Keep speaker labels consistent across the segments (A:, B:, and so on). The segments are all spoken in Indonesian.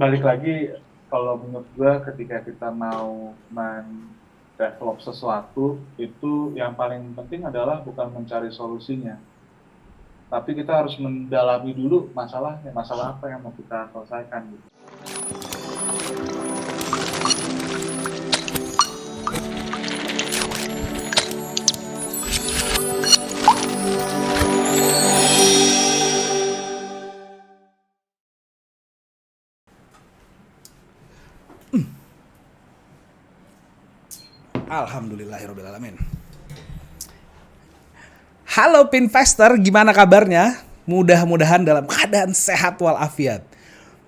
A: balik lagi, kalau menurut gue ketika kita mau men-develop sesuatu, itu yang paling penting adalah bukan mencari solusinya, tapi kita harus mendalami dulu masalahnya, masalah apa yang mau kita selesaikan gitu.
B: Alhamdulillahirrahmanirrahim. Halo Pinvestor, gimana kabarnya? Mudah-mudahan dalam keadaan sehat walafiat.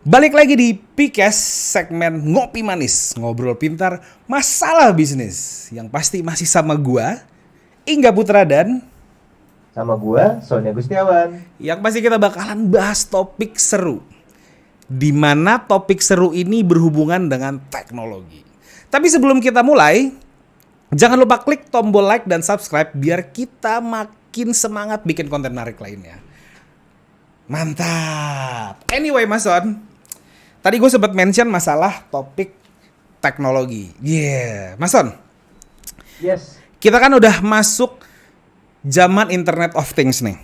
B: Balik lagi di Pikes segmen Ngopi Manis, ngobrol pintar, masalah bisnis. Yang pasti masih sama gua, Ingga Putra, dan
C: Sama gua, Sonia Gustiawan.
B: yang pasti kita bakalan bahas topik seru. Di mana topik seru ini berhubungan dengan teknologi. Tapi sebelum kita mulai, jangan lupa klik tombol like dan subscribe biar kita makin semangat bikin konten menarik lainnya. Mantap. Anyway, Mas Son, tadi gue sempat mention masalah topik teknologi. Mas Son,
C: Yes.
B: kita kan udah masuk zaman Internet of Things nih.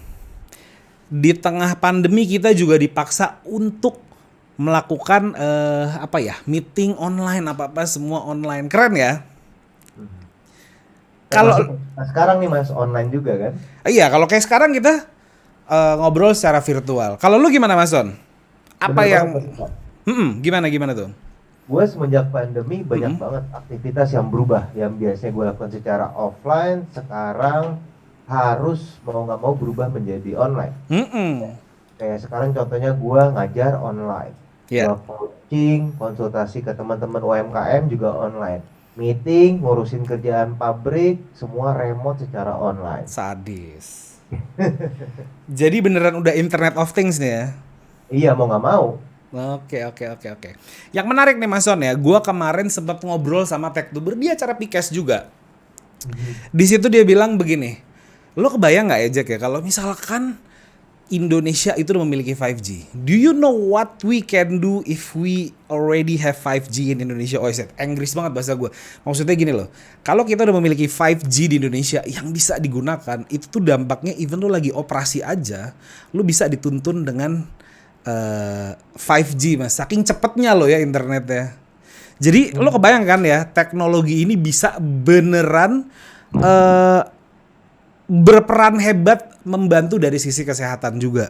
B: Di tengah pandemi kita juga dipaksa untuk melakukan meeting online, apa-apa semua online. Keren ya? Kalau
C: Sekarang nih Mas, online juga kan?
B: iya, kalau kayak sekarang kita ngobrol secara virtual. Kalau lu gimana, Mas Son? Apa
C: Bener
B: yang
C: banget, Mas.
B: gimana tuh?
C: Gue semenjak pandemi banyak banget aktivitas yang berubah. Yang biasanya gue lakukan secara offline, sekarang harus mau nggak mau berubah menjadi online. Kayak sekarang contohnya gue ngajar online.
B: Ya.
C: Gue coaching, konsultasi ke teman-teman UMKM juga online. Meeting, ngurusin kerjaan pabrik, semua remote secara online.
B: Sadis. Jadi beneran udah Internet of Things nih ya?
C: Iya, mau nggak mau.
B: Oke. Yang menarik nih Mas Son ya, gue kemarin sempat ngobrol sama Techtuber di acara Pikes juga. Di situ dia bilang begini, lo kebayang nggak ya Jack ya kalau misalkan Indonesia itu udah memiliki 5G. Do you know what we can do if we already have 5G in Indonesia? Oh, Inggris banget bahasa gue. Maksudnya gini loh, kalau kita udah memiliki 5G di Indonesia yang bisa digunakan, itu tuh dampaknya even lo lagi operasi aja, lo bisa dituntun dengan 5G mas. Saking cepetnya lo ya internetnya. Jadi lo kebayang kan ya, teknologi ini bisa beneran berperan hebat membantu dari sisi kesehatan juga.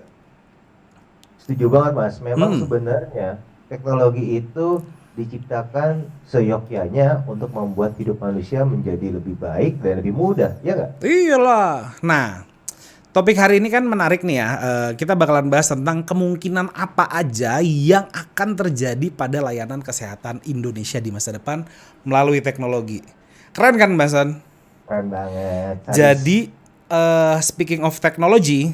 C: Setuju banget Mas, memang sebenarnya teknologi itu diciptakan seyogyanya untuk membuat hidup manusia menjadi lebih baik dan lebih mudah, ya nggak?
B: Iyalah. Nah, topik hari ini kan menarik nih ya. Kita bakalan bahas tentang kemungkinan apa aja yang akan terjadi pada layanan kesehatan Indonesia di masa depan melalui teknologi. Keren kan Mbak Son?
C: Keren banget.
B: Jadi, speaking of technology,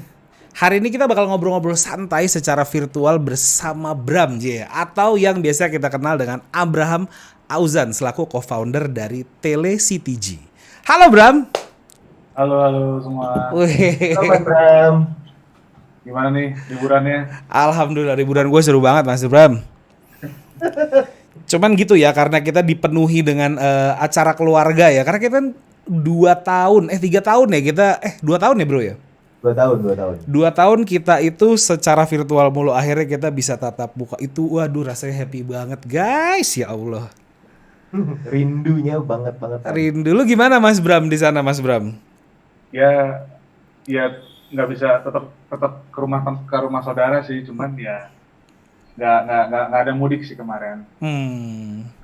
B: hari ini kita bakal ngobrol-ngobrol santai secara virtual bersama Bram atau yang biasa kita kenal dengan Abraham Auzan selaku co-founder dari TeleCTG. Halo Bram.
A: Halo semua.
C: Selamat Bram.
A: Gimana nih liburannya?
B: Alhamdulillah liburan gue seru banget Mas Bram. Cuman gitu ya, karena kita dipenuhi dengan acara keluarga ya. Karena kita 3 tahun ya kita 2 tahun ya bro ya.
C: 2 tahun.
B: 2 tahun kita itu secara virtual mulu, akhirnya kita bisa tatap muka itu, waduh rasanya happy banget guys, ya Allah.
C: Rindunya banget.
B: Rindu. Lu gimana Mas Bram di sana Mas Bram?
A: Ya nggak bisa tetap ke rumah saudara sih, cuman ya nggak ada mudik sih kemarin.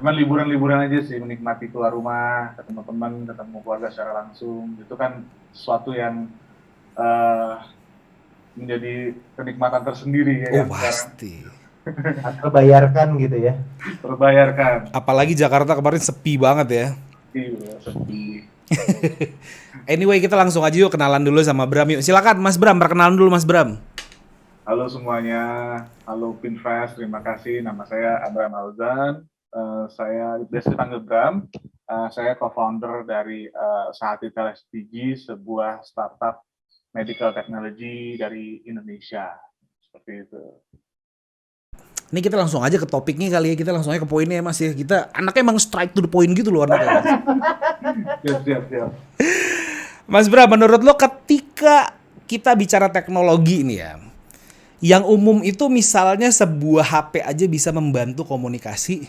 A: Cuman liburan aja sih, menikmati keluar rumah, ketemu teman, ketemu keluarga secara langsung. Itu kan sesuatu yang menjadi kenikmatan tersendiri ya.
B: Oh pasti.
C: Terbayarkan gitu ya.
A: Terbayarkan.
B: Apalagi Jakarta kemarin sepi banget ya.
A: Iya, sepi.
B: Anyway, kita langsung aja yuk kenalan dulu sama Bram yuk. Silakan Mas Bram, perkenalan dulu Mas Bram.
A: Halo semuanya, halo Pinvest, terima kasih. Nama saya Abraham Auzan. Saya biasa dipanggil Bram. Saya co-founder dari Sahati TeleCTG, sebuah startup medical technology dari Indonesia. Seperti itu.
B: Ini kita langsung aja ke topiknya kali ya, kita langsung aja ke poinnya ya Mas ya. Kita anaknya emang straight to the point gitu loh anaknya.
A: Siap.
B: Mas Bra, menurut lo ketika kita bicara teknologi ini ya, yang umum itu misalnya sebuah HP aja bisa membantu komunikasi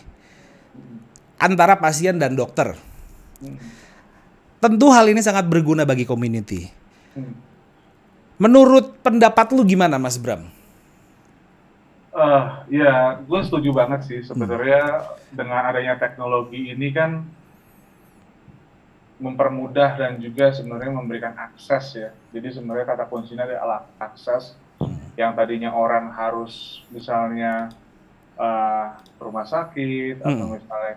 B: antara pasien dan dokter. Tentu hal ini sangat berguna bagi community. Menurut pendapat lu gimana Mas Bram?
A: Ya, gue setuju banget sih sebenarnya dengan adanya teknologi ini kan mempermudah dan juga sebenarnya memberikan akses ya. Jadi sebenarnya kata kuncinya adalah akses. Yang tadinya orang harus misalnya ke rumah sakit atau misalnya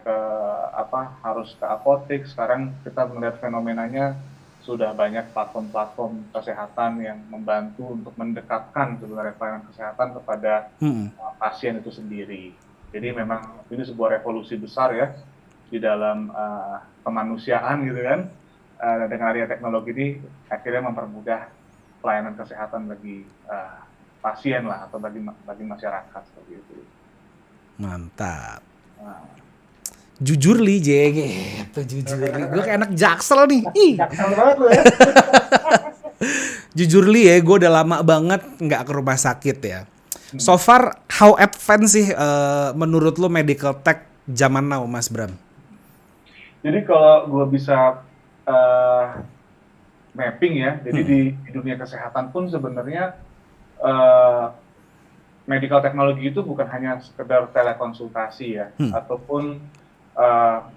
A: harus ke apotek, sekarang kita melihat fenomenanya sudah banyak platform-platform kesehatan yang membantu untuk mendekatkan sebenarnya pelayanan kesehatan kepada pasien itu sendiri. Jadi memang ini sebuah revolusi besar ya di dalam kemanusiaan gitu kan. Dengan adanya teknologi ini akhirnya mempermudah pelayanan kesehatan bagi pasien lah atau bagi masyarakat seperti itu.
B: Mantap. Jujur li gitu, jujur li. Gue kayak anak Jaksel nih.
C: Jaksel banget lu ya.
B: Jujur li ya, gue udah lama banget nggak ke rumah sakit ya. So far, how advance sih menurut lo medical tech zaman now, Mas Bram?
A: Jadi kalau gue bisa mapping ya, jadi di dunia kesehatan pun sebenarnya medical technology itu bukan hanya sekedar telekonsultasi ya, ataupun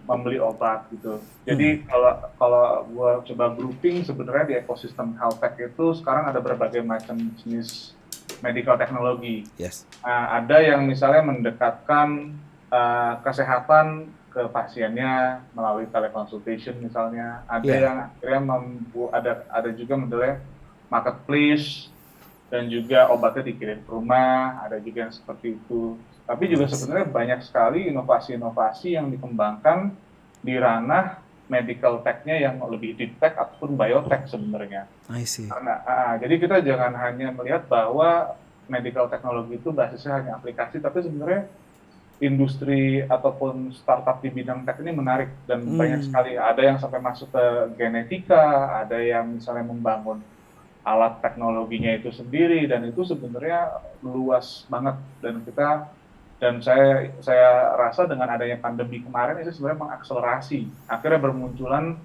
A: membeli obat gitu. Jadi kalau gue coba grouping sebenarnya di ekosistem health tech itu sekarang ada berbagai macam jenis medical technology.
B: Yes.
A: Ada yang misalnya mendekatkan kesehatan ke pasiennya melalui teleconsultation misalnya. Ada yang akhirnya ada juga modelnya marketplace dan juga obatnya dikirim ke rumah. Ada juga yang seperti itu. Tapi juga sebenarnya banyak sekali inovasi-inovasi yang dikembangkan di ranah medical tech-nya yang lebih deep tech ataupun biotech sebenarnya.
B: I see.
A: Jadi kita jangan hanya melihat bahwa medical technology itu basisnya hanya aplikasi, tapi sebenarnya industri ataupun startup di bidang tech ini menarik dan banyak sekali. Ada yang sampai masuk ke genetika, ada yang misalnya membangun alat teknologinya itu sendiri, dan itu sebenarnya luas banget. Dan saya rasa dengan adanya pandemi kemarin itu sebenarnya mengakselerasi. Akhirnya bermunculan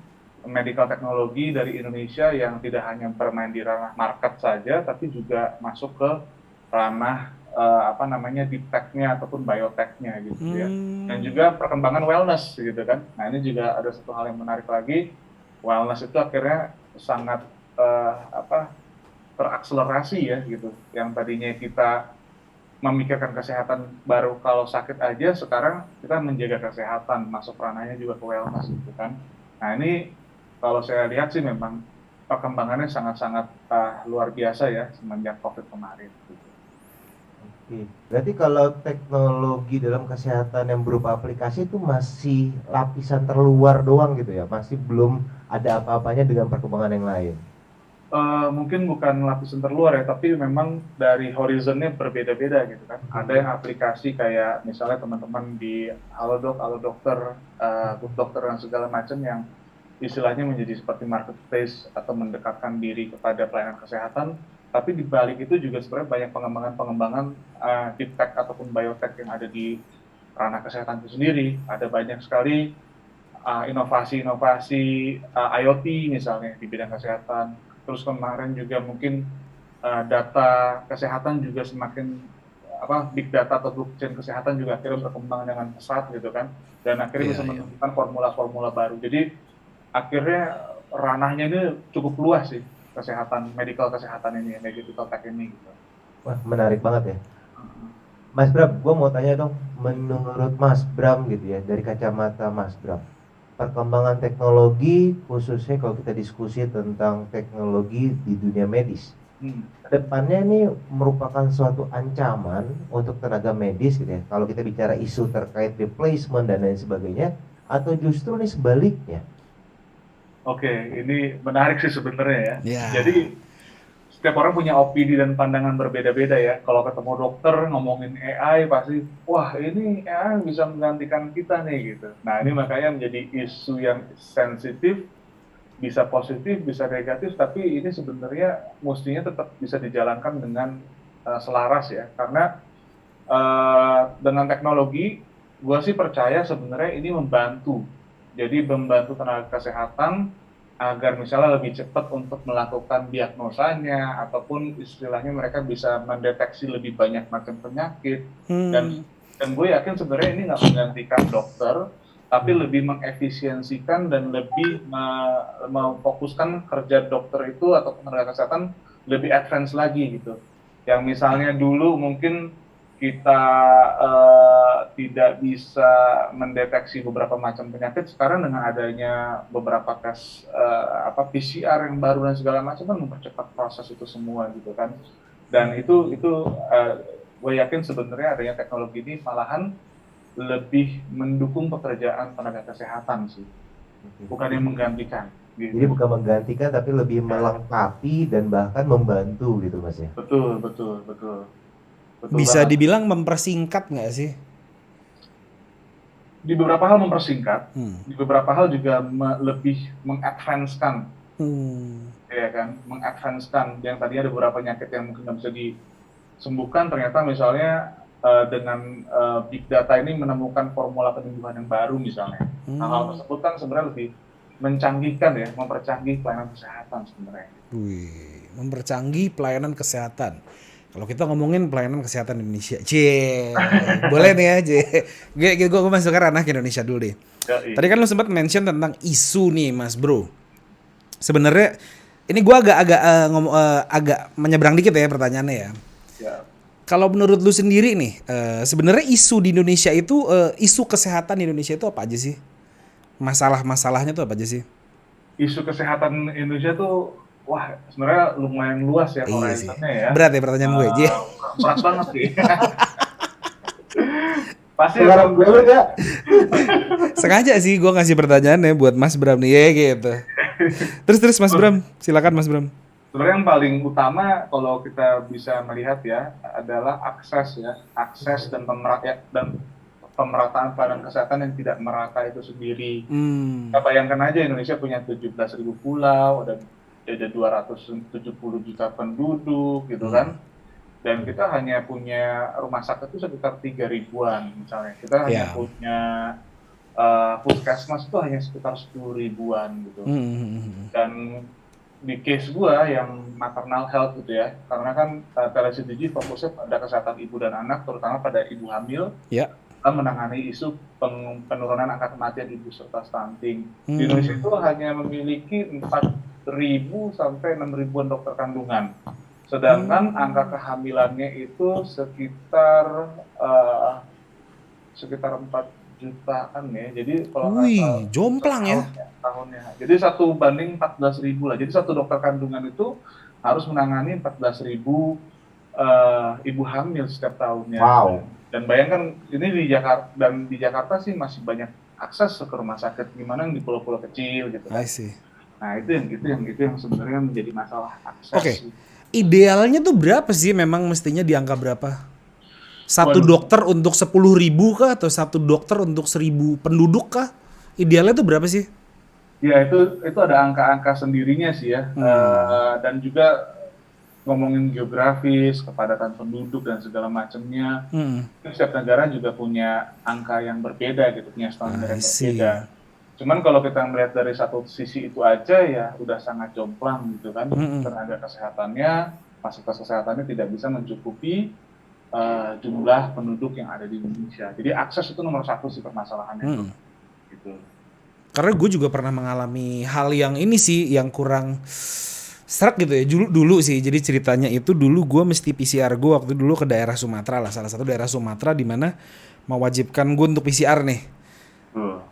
A: medical teknologi dari Indonesia yang tidak hanya bermain di ranah market saja, tapi juga masuk ke ranah deep tech-nya ataupun biotech-nya gitu ya. Dan juga perkembangan wellness gitu kan. Nah ini juga ada satu hal yang menarik lagi. Wellness itu akhirnya sangat terakselerasi ya gitu. Yang tadinya kita memikirkan kesehatan baru kalau sakit aja, sekarang kita menjaga kesehatan, masuk ranahnya juga ke wellness gitu kan. Nah ini kalau saya lihat sih memang perkembangannya sangat-sangat luar biasa ya semenjak COVID kemarin. Gitu.
C: Oke, berarti kalau teknologi dalam kesehatan yang berupa aplikasi itu masih lapisan terluar doang gitu ya, masih belum ada apa-apanya dengan perkembangan yang lain.
A: Mungkin bukan lapisan terluar ya, tapi memang dari horizonnya berbeda-beda gitu kan. Ada yang aplikasi kayak misalnya teman-teman di Halodoc, Dokter, Good Dokter dan segala macam yang istilahnya menjadi seperti marketplace atau mendekatkan diri kepada pelayanan kesehatan. Tapi di balik itu juga sebenarnya banyak pengembangan deep tech ataupun biotech yang ada di ranah kesehatan itu sendiri. Ada banyak sekali inovasi-inovasi IoT misalnya di bidang kesehatan. Terus kemarin juga mungkin data kesehatan juga semakin big data atau blockchain kesehatan juga akhirnya berkembang dengan pesat gitu kan, dan akhirnya bisa menemukan formula-formula baru. Jadi akhirnya ranahnya ini cukup luas sih medical kesehatan ini, medical tech ini gitu.
C: Wah, menarik banget ya. Mas Bram, gue mau tanya dong, menurut Mas Bram gitu ya, dari kacamata Mas Bram, perkembangan teknologi khususnya kalau kita diskusi tentang teknologi di dunia medis, kedepannya ini merupakan suatu ancaman untuk tenaga medis gitu ya, kalau kita bicara isu terkait replacement dan lain sebagainya, atau justru ini sebaliknya?
A: Oke, ini menarik sih sebenarnya ya. Jadi setiap orang punya opini dan pandangan berbeda-beda ya. Kalau ketemu dokter ngomongin AI pasti, wah ini AI bisa menggantikan kita nih gitu. Nah ini makanya menjadi isu yang sensitif, bisa positif, bisa negatif, tapi ini sebenarnya mestinya tetap bisa dijalankan dengan selaras ya. Karena dengan teknologi, gue sih percaya sebenarnya ini membantu. Jadi membantu tenaga kesehatan agar misalnya lebih cepat untuk melakukan diagnosanya ataupun istilahnya mereka bisa mendeteksi lebih banyak macam penyakit dan gue yakin sebenarnya ini nggak menggantikan dokter tapi lebih mengefisiensikan dan lebih memfokuskan kerja dokter itu atau tenaga kesehatan lebih advance lagi gitu. Yang misalnya dulu mungkin kita tidak bisa mendeteksi beberapa macam penyakit, sekarang dengan adanya beberapa tes PCR yang baru dan segala macam kan mempercepat proses itu semua gitu kan. Dan itu gue yakin sebenarnya adanya teknologi ini malahan lebih mendukung pekerjaan tenaga kesehatan sih, bukan yang menggantikan. Gitu.
C: Jadi bukan menggantikan tapi lebih melengkapi dan bahkan membantu gitu Mas ya.
A: Betul.
B: Bisa
A: banget.
B: dibilang mempersingkat nggak sih?
A: Di beberapa hal mempersingkat, di beberapa hal juga lebih mengadvance-kan, ya kan, mengadvance-kan. Yang tadi ada beberapa penyakit yang mungkin nggak bisa disembuhkan, ternyata misalnya dengan big data ini menemukan formula penyembuhan yang baru misalnya. Hal-hal tersebut kan sebenarnya lebih mencanggihkan ya, mempercanggih pelayanan kesehatan sebenarnya.
B: Wih, mempercanggih pelayanan kesehatan. Kalau kita ngomongin pelayanan kesehatan Indonesia, boleh nih ya, gue masuk ke ranah Indonesia dulu deh. Tadi kan lu sempat mention tentang isu nih, Mas Bro. Sebenarnya ini gue agak menyeberang dikit ya pertanyaannya ya. Kalau menurut lu sendiri nih, sebenarnya isu di Indonesia itu, isu kesehatan di Indonesia itu apa aja sih? Masalah-masalahnya tuh apa aja sih?
A: Isu kesehatan Indonesia tuh wah, sebenarnya lumayan luas ya horizonnya ya.
B: Berat ya pertanyaan gue,
A: berat banget sih. Pasti
C: sekarang gue ya.
B: Sengaja sih gue ngasih pertanyaannya buat Mas Bram nih ya gitu. Terus Mas Bram, silakan Mas Bram.
A: Sebenarnya yang paling utama kalau kita bisa melihat ya adalah akses dan pemerataan pelayanan kesehatan yang tidak merata itu sendiri. Kita bayangkan aja Indonesia punya 17.000 pulau, ada 270 juta penduduk gitu kan, dan kita hanya punya rumah sakit itu sekitar 3.000-an misalnya, kita hanya punya puskesmas itu hanya sekitar 10.000-an gitu. Dan di case gua yang maternal health gitu ya, karena kan TeleCDG fokusnya pada kesehatan ibu dan anak, terutama pada ibu hamil, menangani isu penurunan angka kematian ibu serta stunting. Di Indonesia itu hanya memiliki 4.000 sampai 6.000-an dokter kandungan, sedangkan angka kehamilannya itu sekitar 4 jutaan ya. Jadi kalau
B: jomplang ya
A: tahunnya. Jadi 1:14.000 lah. Jadi satu dokter kandungan itu harus menangani 14.000 ibu hamil setiap tahunnya.
C: Wow.
A: Dan bayangkan ini di Jakarta sih masih banyak akses ke rumah sakit, gimana yang di pulau-pulau kecil gitu.
B: I see.
A: Nah itu yang sebenarnya menjadi masalah akses.
B: Oke. Idealnya tuh berapa sih memang mestinya di angka berapa? Satu dokter untuk 10.000 kah atau satu dokter untuk 1.000 penduduk kah? Idealnya tuh berapa sih?
A: Ya itu ada angka-angka sendirinya sih ya. Dan juga ngomongin geografis, kepadatan penduduk dan segala macamnya. Setiap negara juga punya angka yang berbeda gitu, punya standar yang berbeda. Cuman kalau kita melihat dari satu sisi itu aja ya udah sangat jomplang gitu kan. Tenaga kesehatannya, fasilitas kesehatannya tidak bisa mencukupi jumlah penduduk yang ada di Indonesia. Jadi akses itu nomor satu sih permasalahannya. Gitu.
B: Karena gue juga pernah mengalami hal yang ini sih, yang kurang serak gitu ya. Dulu sih, jadi ceritanya itu dulu gue mesti PCR gue waktu dulu ke daerah Sumatera lah, salah satu daerah Sumatera di mana mewajibkan gue untuk PCR nih.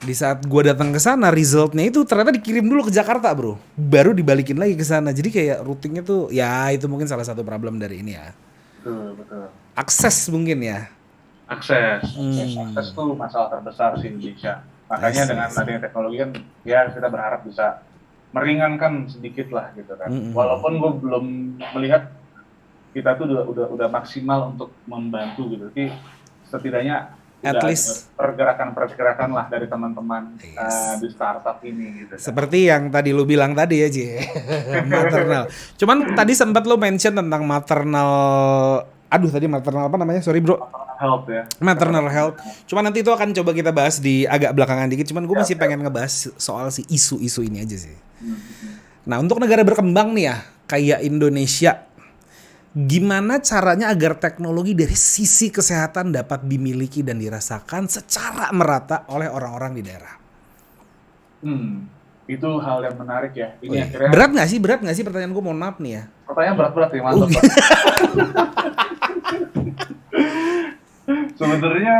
B: Di saat gue datang ke sana, resultnya itu ternyata dikirim dulu ke Jakarta bro, baru dibalikin lagi ke sana. Jadi kayak routingnya tuh, ya itu mungkin salah satu problem dari ini ya.
A: Betul.
B: Akses mungkin ya.
A: Akses itu masalah terbesar sih Indonesia. Makanya dengan adanya teknologi kan, ya kita berharap bisa meringankan sedikit lah gitu kan. Walaupun gue belum melihat kita tuh udah maksimal untuk membantu gitu, tapi setidaknya
B: at
A: udah
B: least
A: pergerakan lah dari teman-teman di startup ini gitu kan.
B: Seperti yang tadi lu bilang tadi ya Ji. Maternal. Cuman tadi sempat lu mention tentang maternal. Aduh tadi maternal apa namanya? Sorry bro.
A: Health ya.
B: Maternal health. Cuman nanti itu akan coba kita bahas di agak belakangan dikit. Cuman gue masih pengen ngebahas soal si isu-isu ini aja sih. Nah untuk negara berkembang nih ya, kayak Indonesia, gimana caranya agar teknologi dari sisi kesehatan dapat dimiliki dan dirasakan secara merata oleh orang-orang di daerah?
A: Itu hal yang menarik ya. Ini akhirnya
B: Berat nggak sih pertanyaan gue? Mohon maaf nih ya.
A: pertanyaan berat-berat ya, mantap. Sebenarnya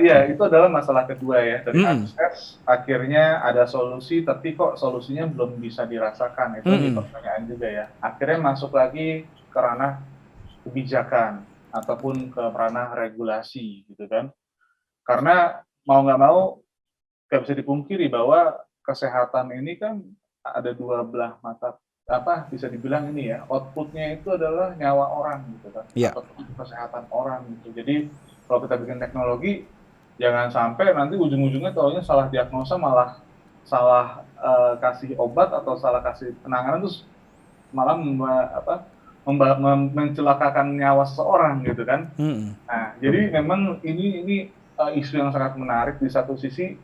A: ya itu adalah masalah kedua ya, dari akses akhirnya ada solusi tapi kok solusinya belum bisa dirasakan, itu pertanyaan juga ya. Akhirnya masuk lagi ke ranah kebijakan ataupun ke ranah regulasi gitu kan. Karena mau nggak mau nggak bisa dipungkiri bahwa kesehatan ini kan ada dua belah mata, bisa dibilang ini ya, outputnya itu adalah nyawa orang gitu kan, atau kesehatan orang gitu. Jadi kalau kita bikin teknologi, jangan sampai nanti ujung-ujungnya taunya salah diagnosa, malah salah kasih obat atau salah kasih penanganan, terus malah mencelakakan nyawa seseorang gitu kan. Nah, jadi memang ini isu yang sangat menarik. Di satu sisi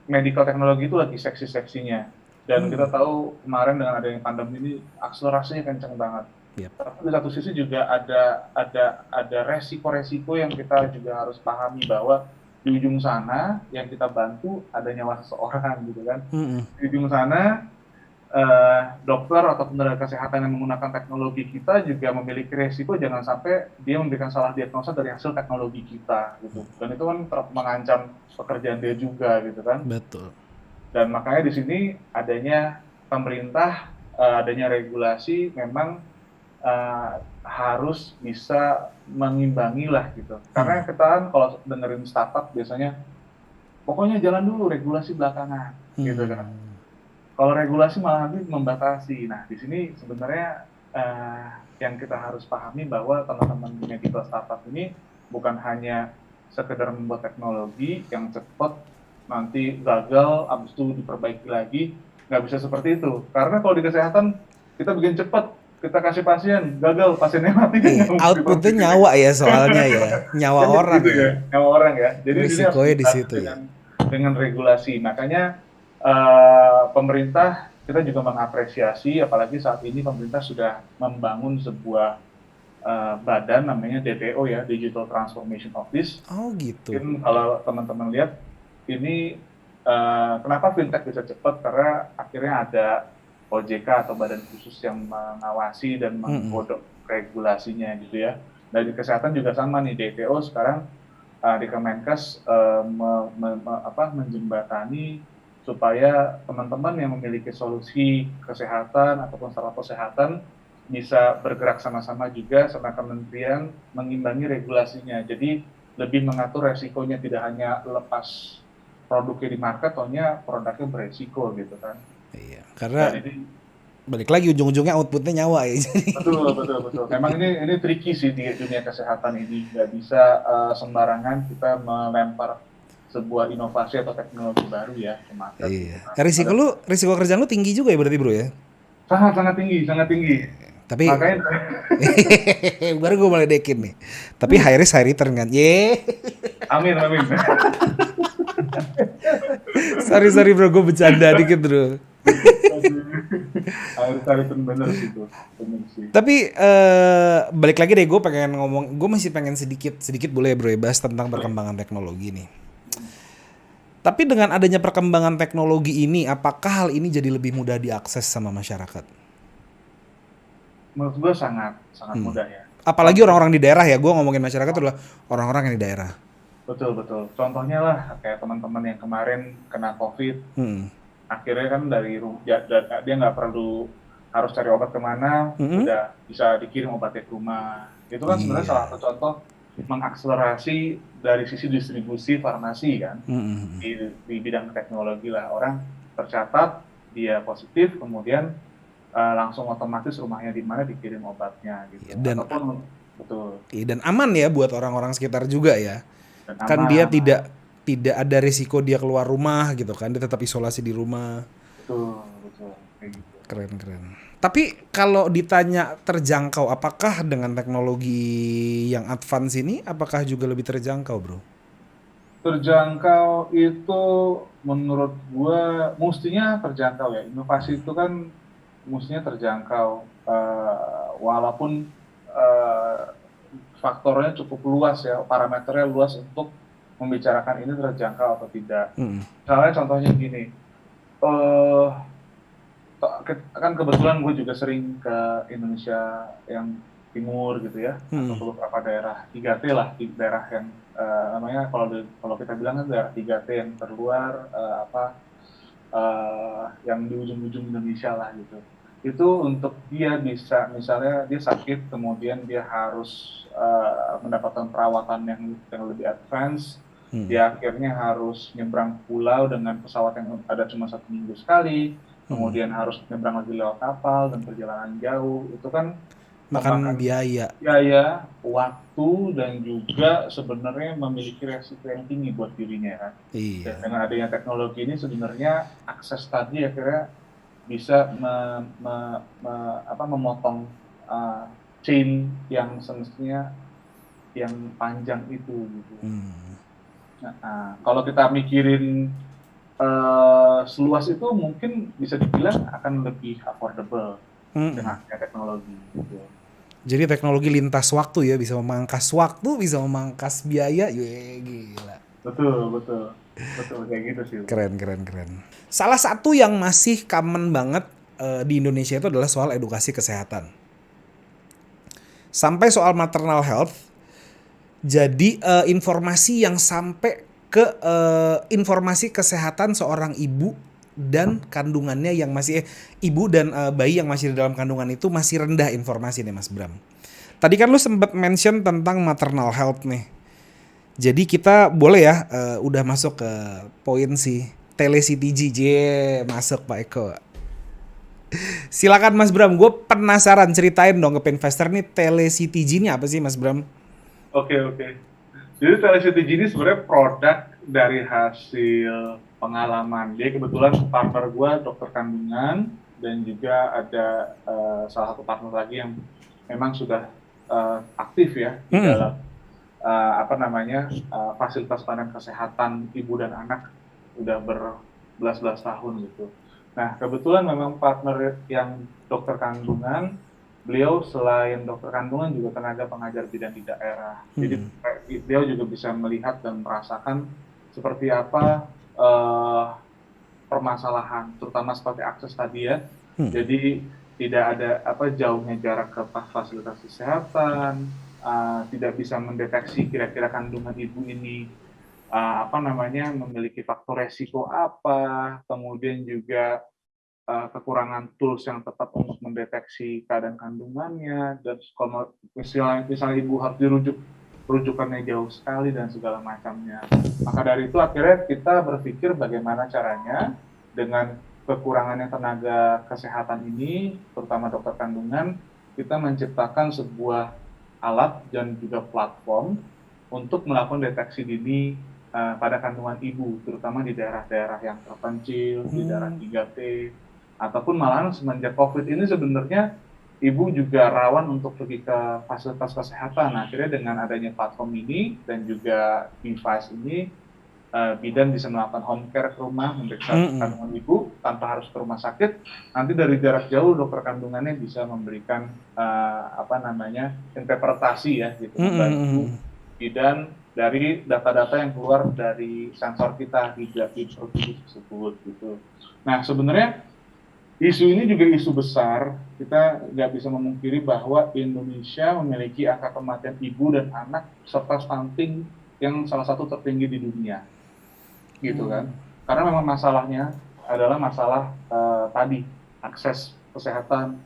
A: medical teknologi itu lagi seksi-seksinya, dan kita tahu kemarin dengan adanya pandemi ini akselerasinya kencang banget. Tapi di satu sisi juga ada resiko-resiko yang kita juga harus pahami, bahwa di ujung sana yang kita bantu ada nyawa seseorang gitu kan. Di ujung sana dokter atau tenaga kesehatan yang menggunakan teknologi kita juga memiliki resiko jangan sampai dia memberikan salah diagnosa dari hasil teknologi kita gitu. Dan itu kan mengancam pekerjaan dia juga gitu kan.
B: Betul.
A: Dan makanya di sini adanya pemerintah, adanya regulasi memang harus bisa mengimbangi lah gitu. Karena kita kan kalau dengerin startup biasanya pokoknya jalan dulu, regulasi belakangan gitu kan. Kalau regulasi malah nanti membatasi. Nah di sini sebenarnya yang kita harus pahami bahwa teman-teman medical startup ini bukan hanya sekedar membuat teknologi yang cepat nanti gagal, abis itu diperbaiki lagi, nggak bisa seperti itu. Karena kalau di kesehatan kita bikin cepat, kita kasih pasien, gagal, pasiennya mati.
B: Outputnya nyawa ya soalnya ya, nyawa orang
A: gitu ya. Nyawa orang ya. Jadi
B: risikonya di situ
A: dengan regulasi. Makanya pemerintah kita juga mengapresiasi, apalagi saat ini pemerintah sudah membangun sebuah badan namanya DTO ya, Digital Transformation Office.
B: Oh gitu.
A: Mungkin kalau teman-teman lihat ini kenapa fintech bisa cepat, karena akhirnya ada OJK atau badan khusus yang mengawasi dan menggodok regulasinya gitu ya. Dari kesehatan juga sama nih, DTO sekarang di Kemenkes menjembatani supaya teman-teman yang memiliki solusi kesehatan ataupun startup kesehatan bisa bergerak sama-sama juga sama kementerian mengimbangi regulasinya. Jadi lebih mengatur resikonya, tidak hanya lepas produknya di market, soalnya produknya beresiko gitu kan.
B: Iya, karena balik lagi ujung-ujungnya outputnya nyawa ya.
A: Betul. Memang ini tricky sih di dunia kesehatan ini, nggak bisa sembarangan kita melempar sebuah inovasi atau teknologi baru ya ke market.
B: Iya. Risiko kerjaan lu tinggi juga ya berarti bro ya?
A: Sangat tinggi.
B: Tapi
A: makanya
B: baru gue mulai dekin nih. Tapi high risk high return kan?
A: Amin.
B: sorry bro, gue bercanda dikit bro.
A: High return bener sih.
B: Tapi balik lagi deh, gue pengen ngomong, gue masih pengen sedikit boleh bro ya bahas tentang perkembangan teknologi nih. Tapi dengan adanya perkembangan teknologi ini, apakah hal ini jadi lebih mudah diakses sama masyarakat?
A: Menurut gue sangat mudah ya.
B: Apalagi orang-orang di daerah ya, gue ngomongin masyarakat adalah orang-orang yang di daerah.
A: Betul. Contohnya lah kayak teman-teman yang kemarin kena COVID, akhirnya kan dia nggak perlu harus cari obat kemana, udah bisa dikirim obatnya ke rumah. Itu kan sebenarnya salah satu contoh mengakselerasi dari sisi distribusi farmasi kan, di bidang teknologi lah. Orang tercatat dia positif, kemudian langsung otomatis rumahnya di mana dikirim obatnya gitu.
B: Dan
A: Ataupun betul.
B: Dan aman ya buat orang-orang sekitar juga ya.
A: Dan
B: Kan dia
A: aman.
B: tidak ada risiko dia keluar rumah gitu kan, dia tetap isolasi di rumah.
A: Betul kayak gitu.
B: Keren. Tapi kalau ditanya terjangkau, apakah dengan teknologi yang advance ini, apakah juga lebih terjangkau, bro?
A: Terjangkau itu menurut gua mestinya terjangkau ya. Inovasi itu kan mestinya terjangkau, walaupun faktornya cukup luas ya, parameternya luas untuk membicarakan ini terjangkau atau tidak. Misalnya contohnya gini, kan kebetulan gue juga sering ke Indonesia yang timur gitu ya, atau ke beberapa daerah 3T lah, di daerah yang namanya kalau kita bilang kan daerah 3T yang terluar, yang di ujung-ujung Indonesia lah gitu. Itu untuk dia bisa, misalnya dia sakit, kemudian dia harus mendapatkan perawatan yang lebih advance, dia akhirnya harus nyebrang pulau dengan pesawat yang ada cuma 1 minggu sekali, kemudian harus nyebrang lagi lewat kapal dan perjalanan jauh, itu kan
B: makan biaya,
A: waktu, dan juga sebenarnya memiliki resiko yang tinggi buat dirinya kan. Dan dengan adanya teknologi ini sebenarnya akses tadi akhirnya bisa memotong chain yang semestinya yang panjang itu gitu. Nah, kalau kita mikirin seluas itu mungkin bisa dibilang akan lebih affordable dengan teknologi gitu.
B: Jadi teknologi lintas waktu ya, bisa memangkas waktu, bisa memangkas biaya, gila.
A: Betul kayak gitu sih.
B: Keren. Salah satu yang masih common banget di Indonesia itu adalah soal edukasi kesehatan. Sampai soal maternal health. Jadi informasi yang sampai ke informasi kesehatan seorang ibu dan kandungannya yang masih ibu dan bayi yang masih di dalam kandungan itu masih rendah informasi nih Mas Bram. Tadi kan lu sempat mention tentang maternal health nih. Jadi kita boleh ya udah masuk ke poin si tele-CTG masuk Pak Eko. Silakan Mas Bram, gue penasaran, ceritain dong ke investor nih tele-CTG ini apa sih Mas Bram?
A: Oke. Jadi tele-CTG ini sebenarnya produk dari hasil pengalaman. Dia kebetulan partner gue dokter kandungan, dan juga ada salah satu partner lagi yang memang sudah aktif ya di dalam fasilitas pelayanan kesehatan ibu dan anak udah berbelas-belas tahun gitu. Nah, kebetulan memang partner yang dokter kandungan, beliau selain dokter kandungan juga tenaga pengajar bidan di daerah. Jadi beliau juga bisa melihat dan merasakan seperti apa permasalahan, terutama seperti akses tadi ya. Jadi tidak ada jauhnya jarak ke fasilitas kesehatan, tidak bisa mendeteksi kira-kira kandungan ibu ini memiliki faktor resiko apa, kemudian juga kekurangan tools yang tepat untuk mendeteksi keadaan kandungannya, dan kalau misalnya ibu harus rujukannya jauh sekali dan segala macamnya. Maka dari itu akhirnya kita berpikir bagaimana caranya dengan kekurangannya tenaga kesehatan ini, terutama dokter kandungan, kita menciptakan sebuah alat dan juga platform untuk melakukan deteksi dini pada kandungan ibu, terutama di daerah-daerah yang terpencil, di daerah 3T, ataupun malahan semenjak COVID ini sebenarnya ibu juga rawan untuk pergi ke fasilitas kesehatan. Nah, akhirnya dengan adanya platform ini dan juga device ini, bidan bisa melakukan home care ke rumah, memeriksa kandungan ibu tanpa harus ke rumah sakit. Nanti dari jarak jauh dokter kandungannya bisa memberikan interpretasi ya, gitu, membantu bidan dari data-data yang keluar dari sensor kita di perut ibu tersebut gitu. Nah, sebenarnya isu ini juga isu besar. Kita nggak bisa memungkiri bahwa Indonesia memiliki angka kematian ibu dan anak serta stunting yang salah satu tertinggi di dunia, gitu kan? Karena memang masalahnya adalah masalah tadi, akses kesehatan,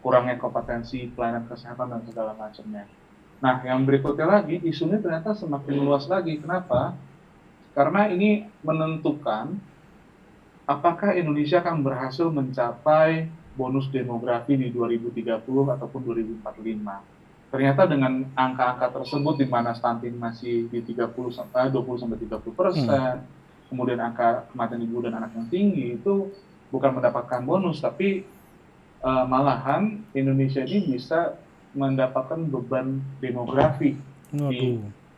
A: kurangnya kompetensi pelayanan kesehatan dan segala macamnya. Nah, yang berikutnya lagi, isu ini ternyata semakin luas lagi. Kenapa? Karena ini menentukan apakah Indonesia akan berhasil mencapai bonus demografi di 2030 ataupun 2045? Ternyata dengan angka-angka tersebut di mana stunting masih di 20-30%, kemudian angka kematian ibu dan anak yang tinggi, itu bukan mendapatkan bonus, tapi malahan Indonesia ini bisa mendapatkan beban demografi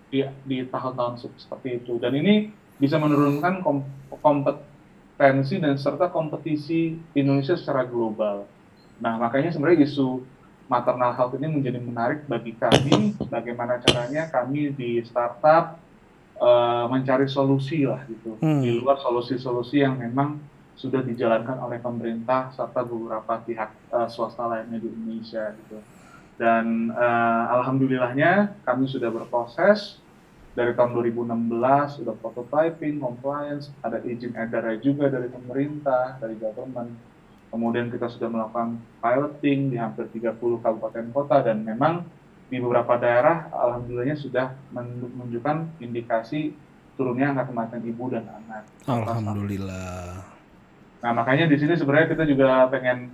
A: di tahun-tahun seperti itu. Dan ini bisa menurunkan kompetensi dan serta kompetisi Indonesia secara global. Nah, makanya sebenarnya isu maternal health ini menjadi menarik bagi kami, bagaimana caranya kami di startup mencari solusi lah gitu, di luar solusi-solusi yang memang sudah dijalankan oleh pemerintah serta beberapa pihak swasta lainnya di Indonesia gitu. Dan alhamdulillahnya kami sudah berproses dari tahun 2016, sudah prototyping, compliance, ada izin edarnya juga dari pemerintah, dari government. Kemudian kita sudah melakukan piloting di hampir 30 kabupaten kota, dan memang di beberapa daerah alhamdulillahnya sudah menunjukkan indikasi turunnya angka kematian ibu dan anak.
B: Alhamdulillah.
A: Nah, makanya di sini sebenarnya kita juga pengen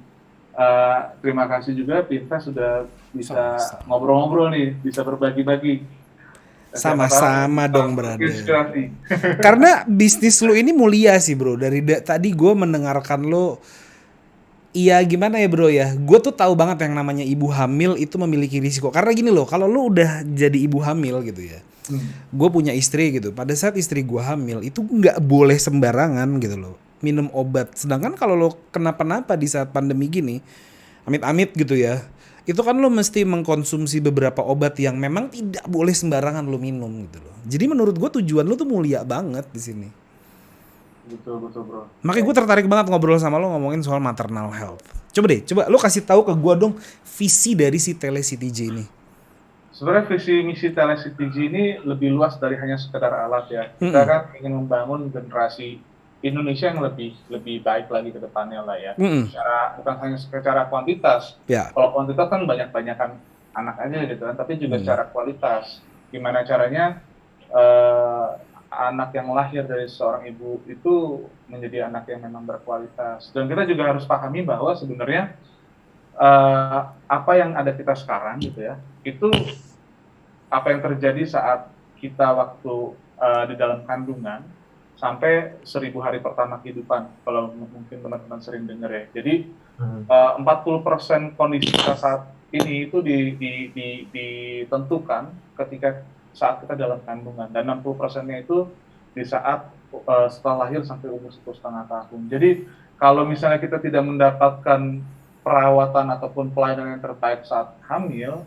A: terima kasih juga Pinta sudah bisa ngobrol-ngobrol nih, bisa berbagi-bagi.
B: Sama-sama dong, brother. Karena bisnis lu ini mulia sih, bro. Dari tadi gue mendengarkan lu, iya gimana ya bro ya, gue tuh tahu banget yang namanya ibu hamil itu memiliki risiko. Karena gini loh, kalau lu udah jadi ibu hamil gitu ya, gue punya istri gitu, pada saat istri gue hamil itu nggak boleh sembarangan gitu loh minum obat. Sedangkan kalau lo kenapa-napa di saat pandemi gini, amit-amit gitu ya, itu kan lo mesti mengkonsumsi beberapa obat yang memang tidak boleh sembarangan lo minum gitu loh. Jadi menurut gue tujuan lo tuh mulia banget di sini.
A: Betul bro.
B: Makanya gue tertarik banget ngobrol sama lo ngomongin soal maternal health. Coba lo kasih tahu ke gue dong visi dari si TeleCTG ini.
A: Sebenarnya visi misi TeleCTG ini lebih luas dari hanya sekedar alat ya. Kita kan ingin membangun generasi Indonesia yang lebih baik lagi ke depannya lah ya. Bukan hanya secara kuantitas. Kalau kuantitas kan banyak-banyakan anak aja gitu kan, tapi juga secara kualitas. Gimana caranya anak yang lahir dari seorang ibu itu menjadi anak yang memang berkualitas. Dan kita juga harus pahami bahwa sebenarnya apa yang ada kita sekarang gitu ya, itu apa yang terjadi saat kita waktu di dalam kandungan sampai 1000 hari pertama kehidupan, kalau mungkin teman-teman sering dengar ya. Jadi 40% kondisi kita saat ini itu ditentukan ketika saat kita dalam kandungan, dan 60%-nya itu di saat setelah lahir sampai umur 1,5 tahun. Jadi kalau misalnya kita tidak mendapatkan perawatan ataupun pelayanan yang terbaik saat hamil,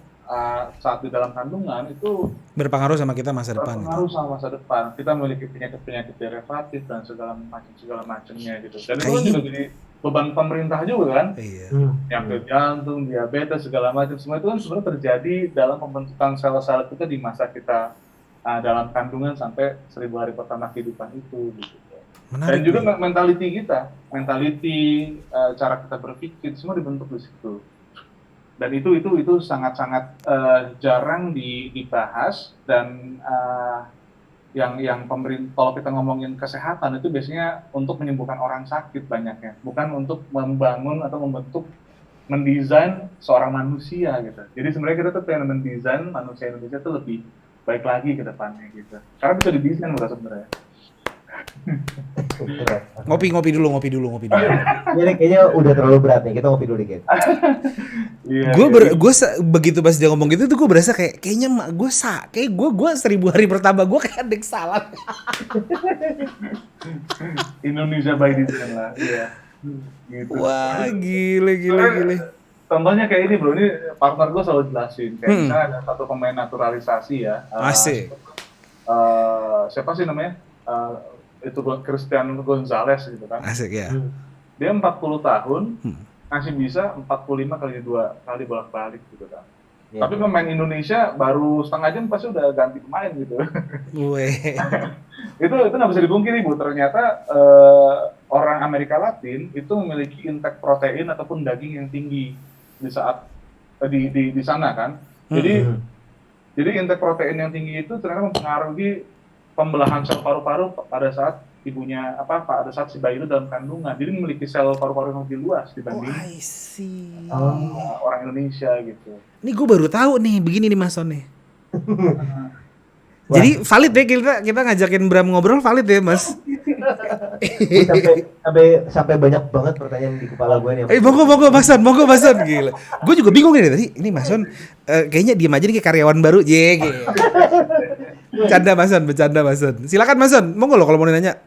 A: saat di dalam kandungan, itu
B: berpengaruh sama kita masa depan.
A: Berpengaruh sama masa depan. Kita memiliki penyakit-penyakit derivatif dan segala macamnya gitu. Dan itu juga jadi beban pemerintah juga kan. Penyakit jantung, diabetes, segala macam, semua itu kan sebenarnya terjadi dalam pembentukan sel-sel kita di masa kita dalam kandungan sampai 1000 hari pertama kehidupan itu gitu. Dan juga mentality kita, cara kita berpikir, semua dibentuk di situ. Dan itu sangat-sangat jarang dibahas, dan yang pemerintah, kalau kita ngomongin kesehatan itu biasanya untuk menyembuhkan orang sakit banyaknya, bukan untuk membangun atau mendesain seorang manusia gitu. Jadi sebenarnya kita tuh pengen mendesain manusia Indonesia itu lebih baik lagi ke depannya gitu. Karena bisa didesain sebenarnya.
B: Ngopi dulu.
C: Jadi kayaknya udah terlalu berat nih, kita ngopi dulu dikit.
B: Gue begitu pas dia ngomong gitu tuh gue berasa kayaknya gue 1000 hari pertama gue kayak ada salah.
A: Indonesia by design lah, iya. Gitu.
B: Wah, gile.
A: Contohnya kayak ini bro, ini partner gue selalu jelasin. Kayak misalnya ada satu pemain naturalisasi ya.
B: Asik.
A: Siapa sih namanya? Itu Christian Gonzalez gitu kan.
B: Asik ya.
A: Dia 40 tahun masih bisa 45 kali 2 kali bolak-balik gitu kan. Tapi pemain Indonesia baru setengah jam pasti udah ganti pemain gitu. itu nggak bisa dipungkiri Bu, ternyata orang Amerika Latin itu memiliki intake protein ataupun daging yang tinggi di saat di sana kan. Jadi intake protein yang tinggi itu ternyata mempengaruhi pembelahan sel paru-paru pada saat ibunya pada saat si bayi itu dalam kandungan, jadi memiliki sel paru-paru yang lebih luas dibanding
B: I see.
A: orang Indonesia gitu.
B: Ini gue baru tahu nih, begini nih Mas Son nih.
C: Wah.
B: Jadi valid ya kita ngajakin Bram ngobrol, valid ya Mas?
C: sampai banyak banget pertanyaan di kepala gue nih.
B: Monggo Mas Son, gila. Gue juga bingung nih tadi. Ini Mas Son kayaknya diem aja nih kayak karyawan baru. Gitu. Bercanda Mas Son. Silakan Mas Son, monggo lo kalau mau nanya.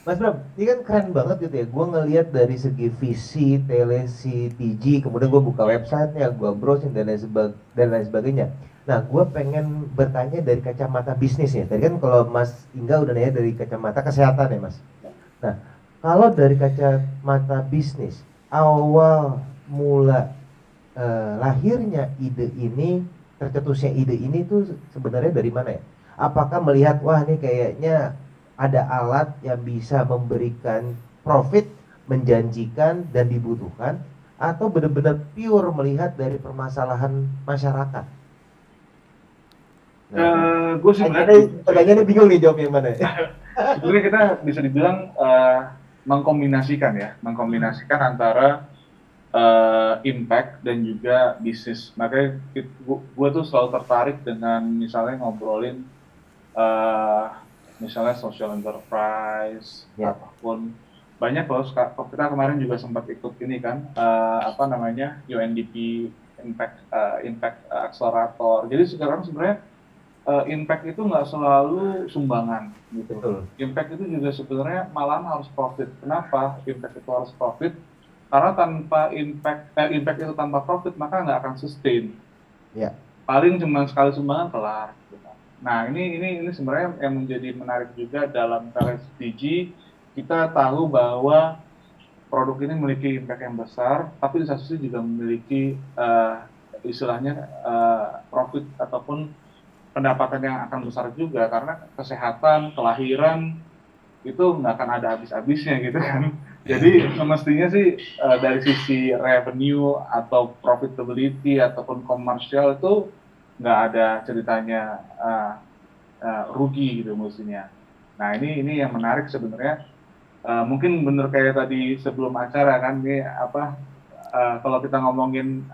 C: Mas Bram, ini kan keren banget gitu ya. Gue ngelihat dari segi visi TeleCTG, kemudian gue buka websitenya, gue browsing dan lain sebagainya. Nah, gue pengen bertanya dari kacamata bisnis ya. Tadi kan kalau Mas Ingga udah nanya dari kacamata kesehatan ya Mas. Nah, kalau dari kacamata bisnis, awal mula lahirnya ide ini, tercetusnya ide ini tuh sebenarnya dari mana ya? Apakah melihat, wah ini kayaknya ada alat yang bisa memberikan profit, menjanjikan dan dibutuhkan, atau benar-benar pure melihat dari permasalahan masyarakat?
A: Gue sih
C: pertanyaannya bingung nih jawab yang mana.
A: Sebenarnya kita bisa dibilang mengkombinasikan antara impact dan juga bisnis. Makanya gue tuh selalu tertarik dengan misalnya ngobrolin misalnya social enterprise ataupun banyak loh. Kita kemarin juga sempat ikut ini kan UNDP Impact Accelerator. Jadi sekarang sebenarnya impact itu nggak selalu sumbangan gitu.
C: Betul.
A: Impact itu juga sebenarnya malahan harus profit. Kenapa impact itu harus profit? Karena tanpa impact itu tanpa profit maka nggak akan sustain.
C: Ya.
A: Paling cuma sekali sumbangan kelar. Gitu. Nah ini sebenarnya yang menjadi menarik juga dalam TeleCTG. Kita tahu bahwa produk ini memiliki impact yang besar, tapi di satu sisi juga memiliki istilahnya profit ataupun pendapatan yang akan besar juga, karena kesehatan, kelahiran itu nggak akan ada habis-habisnya gitu kan. Jadi semestinya sih dari sisi revenue atau profitability ataupun komersial itu nggak ada ceritanya rugi gitu mestinya. Nah ini yang menarik sebenarnya. Mungkin bener kayak tadi sebelum acara kan, ini kalau kita ngomongin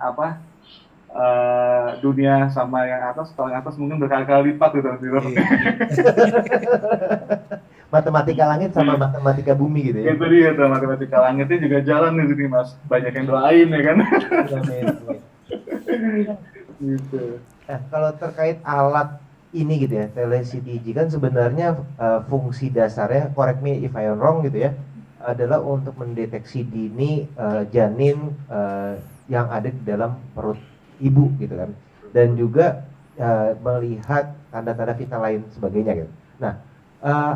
A: dunia sama yang atas, kalau yang atas mungkin berkali-kali lipat gitu nanti.
C: Matematika langit sama matematika bumi gitu ya.
A: Itu dia tuh, matematika langitnya juga jalan di sini Mas. Banyak yang doain ya kan. Gitu.
C: Nah, kalau terkait alat ini gitu ya, TeleCTG kan sebenarnya fungsi dasarnya, correct me if I am wrong gitu ya, adalah untuk mendeteksi dini janin yang ada di dalam perut ibu gitu kan, dan juga melihat tanda-tanda vital lain sebagainya gitu. Nah,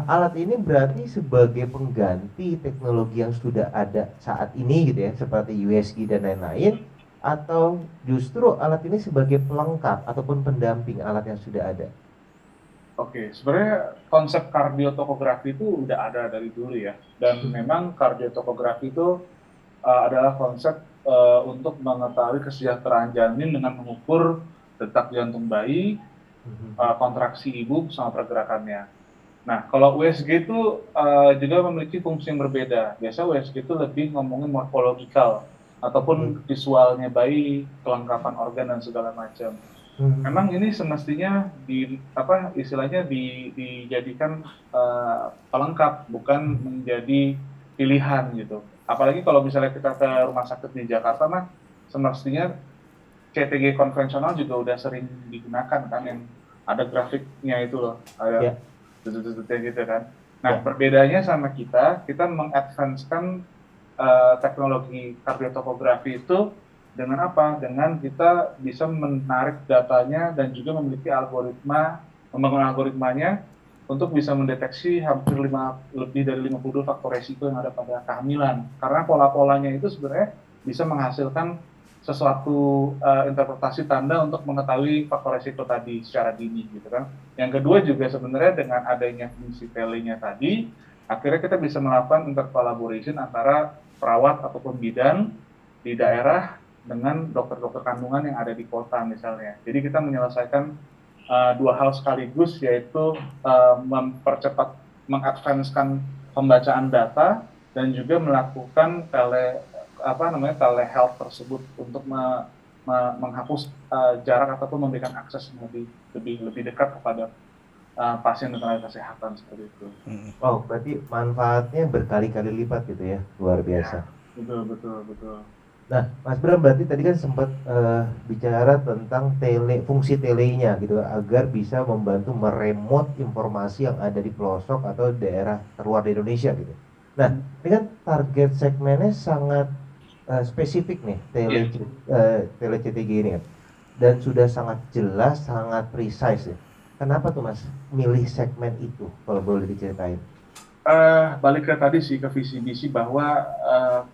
C: alat ini berarti sebagai pengganti teknologi yang sudah ada saat ini gitu ya, seperti USG dan lain-lain, atau justru alat ini sebagai pelengkap ataupun pendamping alat yang sudah ada?
A: Oke, sebenarnya konsep kardiotokografi itu udah ada dari dulu ya, dan memang kardiotokografi itu adalah konsep untuk mengetahui kesejahteraan janin dengan mengukur detak jantung bayi, kontraksi ibu sama pergerakannya. Nah, kalau USG itu juga memiliki fungsi yang berbeda. Biasa USG itu lebih ngomongin morfologikal ataupun visualnya bayi, kelengkapan organ dan segala macam. Memang ini semestinya dijadikan pelengkap, bukan menjadi pilihan gitu. Apalagi kalau misalnya kita ke rumah sakit di Jakarta mah semestinya CTG konvensional juga udah sering digunakan kan, yang ada grafiknya itu loh, ada detik-detiknya gitu kan. Nah, perbedaannya sama kita mengadvance-kan teknologi kardiotokografi itu dengan apa? Dengan kita bisa menarik datanya dan juga memiliki membangun algoritmanya untuk bisa mendeteksi lebih dari 52 faktor resiko yang ada pada kehamilan. Karena pola-polanya itu sebenarnya bisa menghasilkan sesuatu interpretasi tanda untuk mengetahui faktor resiko tadi secara dini gitu kan. Yang kedua juga sebenarnya dengan adanya fungsi tele-nya tadi, akhirnya kita bisa melakukan intercollaboration antara perawat ataupun bidan di daerah dengan dokter-dokter kandungan yang ada di kota misalnya. Jadi kita menyelesaikan dua hal sekaligus, yaitu mempercepat mengadvance-kan pembacaan data dan juga melakukan telehealth tersebut untuk menghapus jarak ataupun memberikan akses yang lebih dekat kepada pasien dan tenaga kesehatan seperti itu.
C: Oh, berarti manfaatnya berkali-kali lipat gitu ya, luar biasa.
A: Ya, betul.
C: Nah, Mas Bram berarti tadi kan sempat bicara tentang fungsi telenya gitu agar bisa membantu meremot informasi yang ada di pelosok atau daerah terluar di Indonesia gitu. Nah, ini kan target segmennya sangat spesifik nih tele CTG ini kan. Dan sudah sangat jelas, sangat precise ya. Kenapa tuh Mas milih segmen itu kalau boleh diceritain?
A: Balik ke tadi sih, ke visi misi bahwa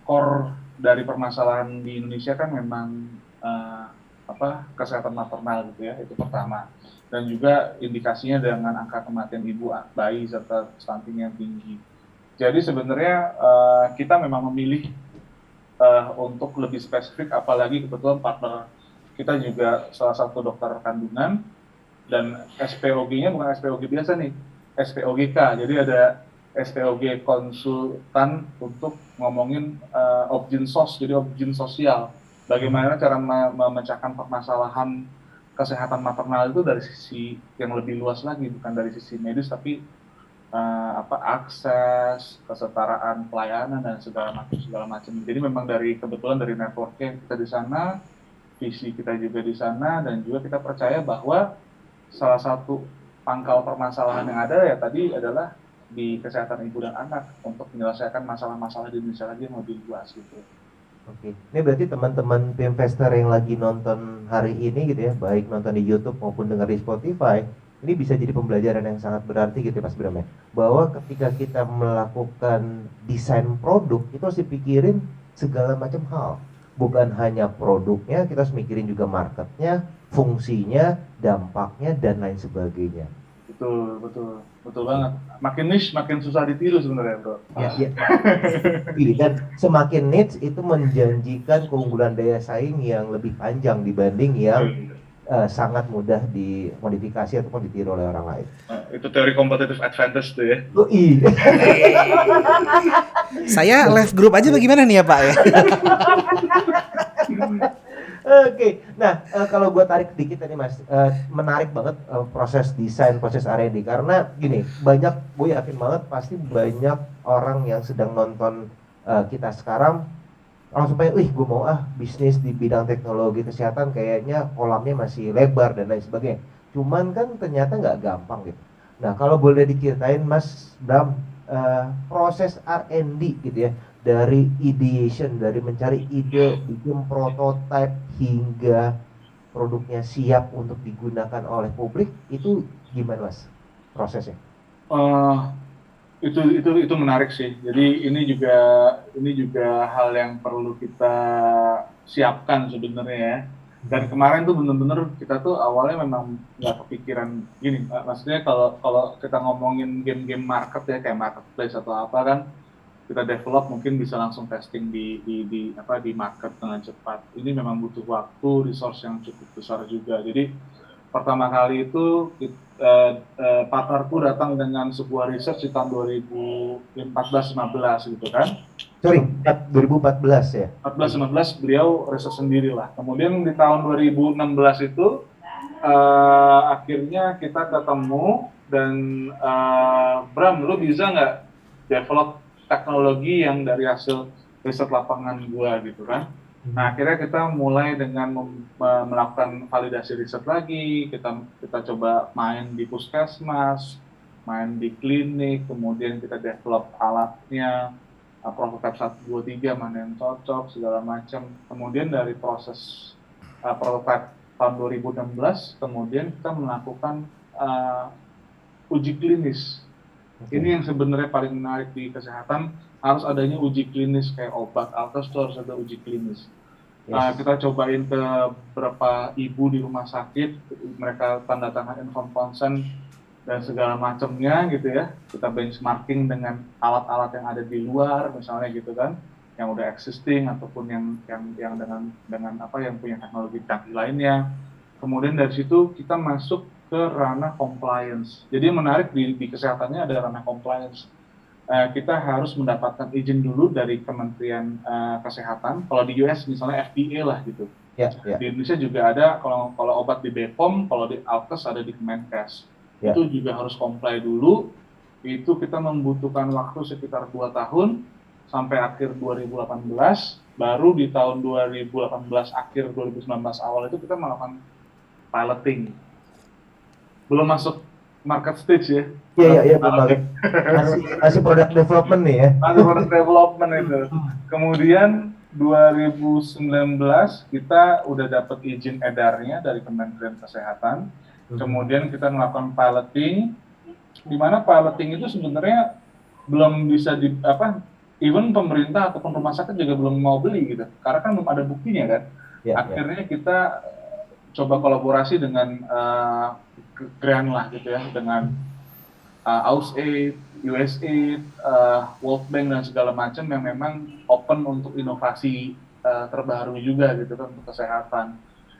A: core dari permasalahan di Indonesia kan memang kesehatan maternal gitu ya, itu pertama. Dan juga indikasinya dengan angka kematian ibu, bayi serta stunting yang tinggi. Jadi sebenarnya kita memang memilih untuk lebih spesifik, apalagi kebetulan partner kita juga salah satu dokter kandungan dan SPOG-nya bukan SPOG biasa nih, SPOGK. Jadi ada SPOG konsultan untuk ngomongin objin sos, jadi objin sosial. Bagaimana cara memecahkan permasalahan kesehatan maternal itu dari sisi yang lebih luas lagi, bukan dari sisi medis, tapi akses, kesetaraan pelayanan dan segala macam. Jadi memang kebetulan dari networknya kita di sana, visi kita juga di sana, dan juga kita percaya bahwa salah satu pangkal permasalahan yang ada ya tadi adalah di kesehatan ibu dan anak untuk menyelesaikan masalah-masalah di Indonesia lagi yang lebih luas gitu.
C: Oke, ini berarti teman-teman Pimvestor yang lagi nonton hari ini gitu ya, baik nonton di YouTube maupun dengar di Spotify, ini bisa jadi pembelajaran yang sangat berarti gitu ya Mas Bram ya, bahwa ketika kita melakukan desain produk itu harus dipikirin segala macam hal, bukan hanya produknya, kita harus mikirin juga marketnya, fungsinya, dampaknya dan lain sebagainya.
A: Betul banget. Makin niche makin susah ditiru sebenarnya, bro.
C: Ya. Dan semakin niche itu menjanjikan keunggulan daya saing yang lebih panjang dibanding yang sangat mudah dimodifikasi ataupun ditiru oleh orang lain.
A: Itu teori competitive advantage tuh ya.
B: Saya live group aja bagaimana nih ya Pak ya?
C: Oke, nah kalau gue tarik sedikit tadi Mas, menarik banget proses desain, proses R&D karena gini, gue yakin banget pasti banyak orang yang sedang nonton kita sekarang langsung pengen, gue mau bisnis di bidang teknologi kesehatan kayaknya kolamnya masih lebar dan lain sebagainya. Cuman kan ternyata nggak gampang gitu. Nah kalau boleh diceritain Mas Bram, proses R&D gitu ya, dari ideation, dari mencari ide, bikin prototype hingga produknya siap untuk digunakan oleh publik, itu gimana Mas prosesnya?
A: Itu menarik sih. Jadi ini juga hal yang perlu kita siapkan sebenarnya ya. Dan kemarin tuh bener-bener kita tuh awalnya memang nggak kepikiran gini. Maksudnya kalau kita ngomongin game-game market ya, kayak marketplace atau apa kan, kita develop mungkin bisa langsung testing di market dengan cepat. Ini memang butuh waktu, resource yang cukup besar juga. Jadi pertama kali itu partnerku datang dengan sebuah research di tahun 2014-15 gitu kan.
C: Sorry, 2014 ya?
A: 14-15 beliau research sendiri lah. Kemudian di tahun 2016 itu akhirnya kita ketemu dan Bram, lu bisa nggak develop teknologi yang dari hasil riset lapangan gua gitu kan. Nah akhirnya kita mulai dengan melakukan validasi riset lagi, kita coba main di puskesmas, main di klinik, kemudian kita develop alatnya, prototype 1, 2, 3, mana yang cocok, segala macam. Kemudian dari proses prototype tahun 2016, kemudian kita melakukan uji klinis. Ini yang sebenarnya paling menarik di kesehatan, harus adanya uji klinis kayak obat alkes itu harus ada uji klinis. Kita cobain ke beberapa ibu di rumah sakit, mereka tanda tangan informed consent dan segala macamnya gitu ya. Kita benchmarking dengan alat-alat yang ada di luar misalnya gitu kan, yang udah existing ataupun yang dengan yang punya teknologi canggih lainnya. Kemudian dari situ kita masuk ke ranah compliance. Jadi yang menarik di kesehatannya ada ranah compliance. Kita harus mendapatkan izin dulu dari Kementerian Kesehatan. Kalau di US misalnya FDA lah gitu. Di Indonesia juga ada, kalau obat di BPOM, kalau di Alkes ada di Kemenkes. Itu juga harus comply dulu. Itu kita membutuhkan waktu sekitar 2 tahun sampai akhir 2018, baru di tahun 2018 akhir 2019 awal itu kita melakukan piloting. Belum masuk market stage ya.
C: Iya, masih product development nih ya.
A: Masih product development itu. Kemudian 2019 kita udah dapat izin edarnya dari Kementerian Kesehatan. Kemudian kita melakukan piloting, di mana piloting itu sebenarnya belum bisa even pemerintah ataupun rumah sakit juga belum mau beli gitu, karena kan belum ada buktinya kan. Akhirnya kita coba kolaborasi dengan grant lah gitu ya, dengan AUSAID, USAID, World Bank dan segala macam yang memang open untuk inovasi terbaru juga gitu kan untuk kesehatan.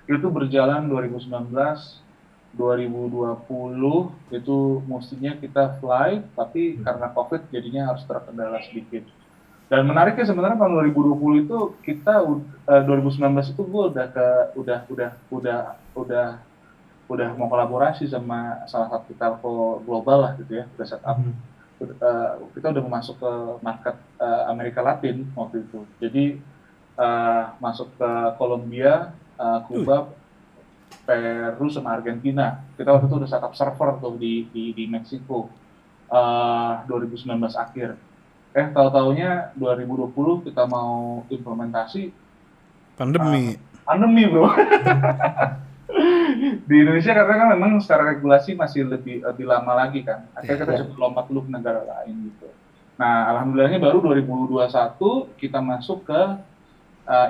A: Itu berjalan 2019, 2020 itu mestinya kita fly, tapi karena COVID jadinya harus terkendala sedikit. Dan menariknya sebenarnya tahun 2020 itu kita 2019 itu gue udah mau kolaborasi sama salah satu telco global lah gitu ya, udah setup. Kita udah masuk ke market Amerika Latin waktu itu. Jadi masuk ke Kolombia, Kuba, Peru sama Argentina. Kita waktu itu udah setup server tuh di Meksiko 2019 akhir. Tahu-taunya 2020 kita mau implementasi pandemi bro. Di Indonesia karena kan memang secara regulasi masih lebih lama lagi kan. Akhirnya kita coba lompat dulu ke negara lain gitu. Nah, alhamdulillahnya baru 2021 kita masuk ke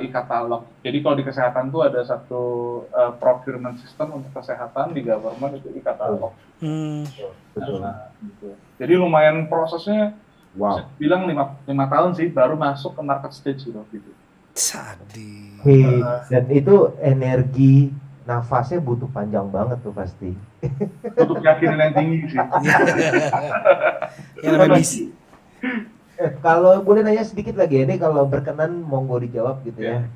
A: e-katalog. Jadi kalau di kesehatan tuh ada satu procurement system untuk kesehatan di government, itu e-katalog. Nah, gitu. Jadi lumayan prosesnya. Saya bilang 5 tahun sih baru masuk ke market stage gitu.
B: Sadis.
C: Dan itu energi nafasnya butuh panjang banget tuh pasti.
A: Butuh keyakinan yang tinggi sih.
C: Kalau boleh nanya sedikit lagi, ini kalau berkenan monggo dijawab gitu ya.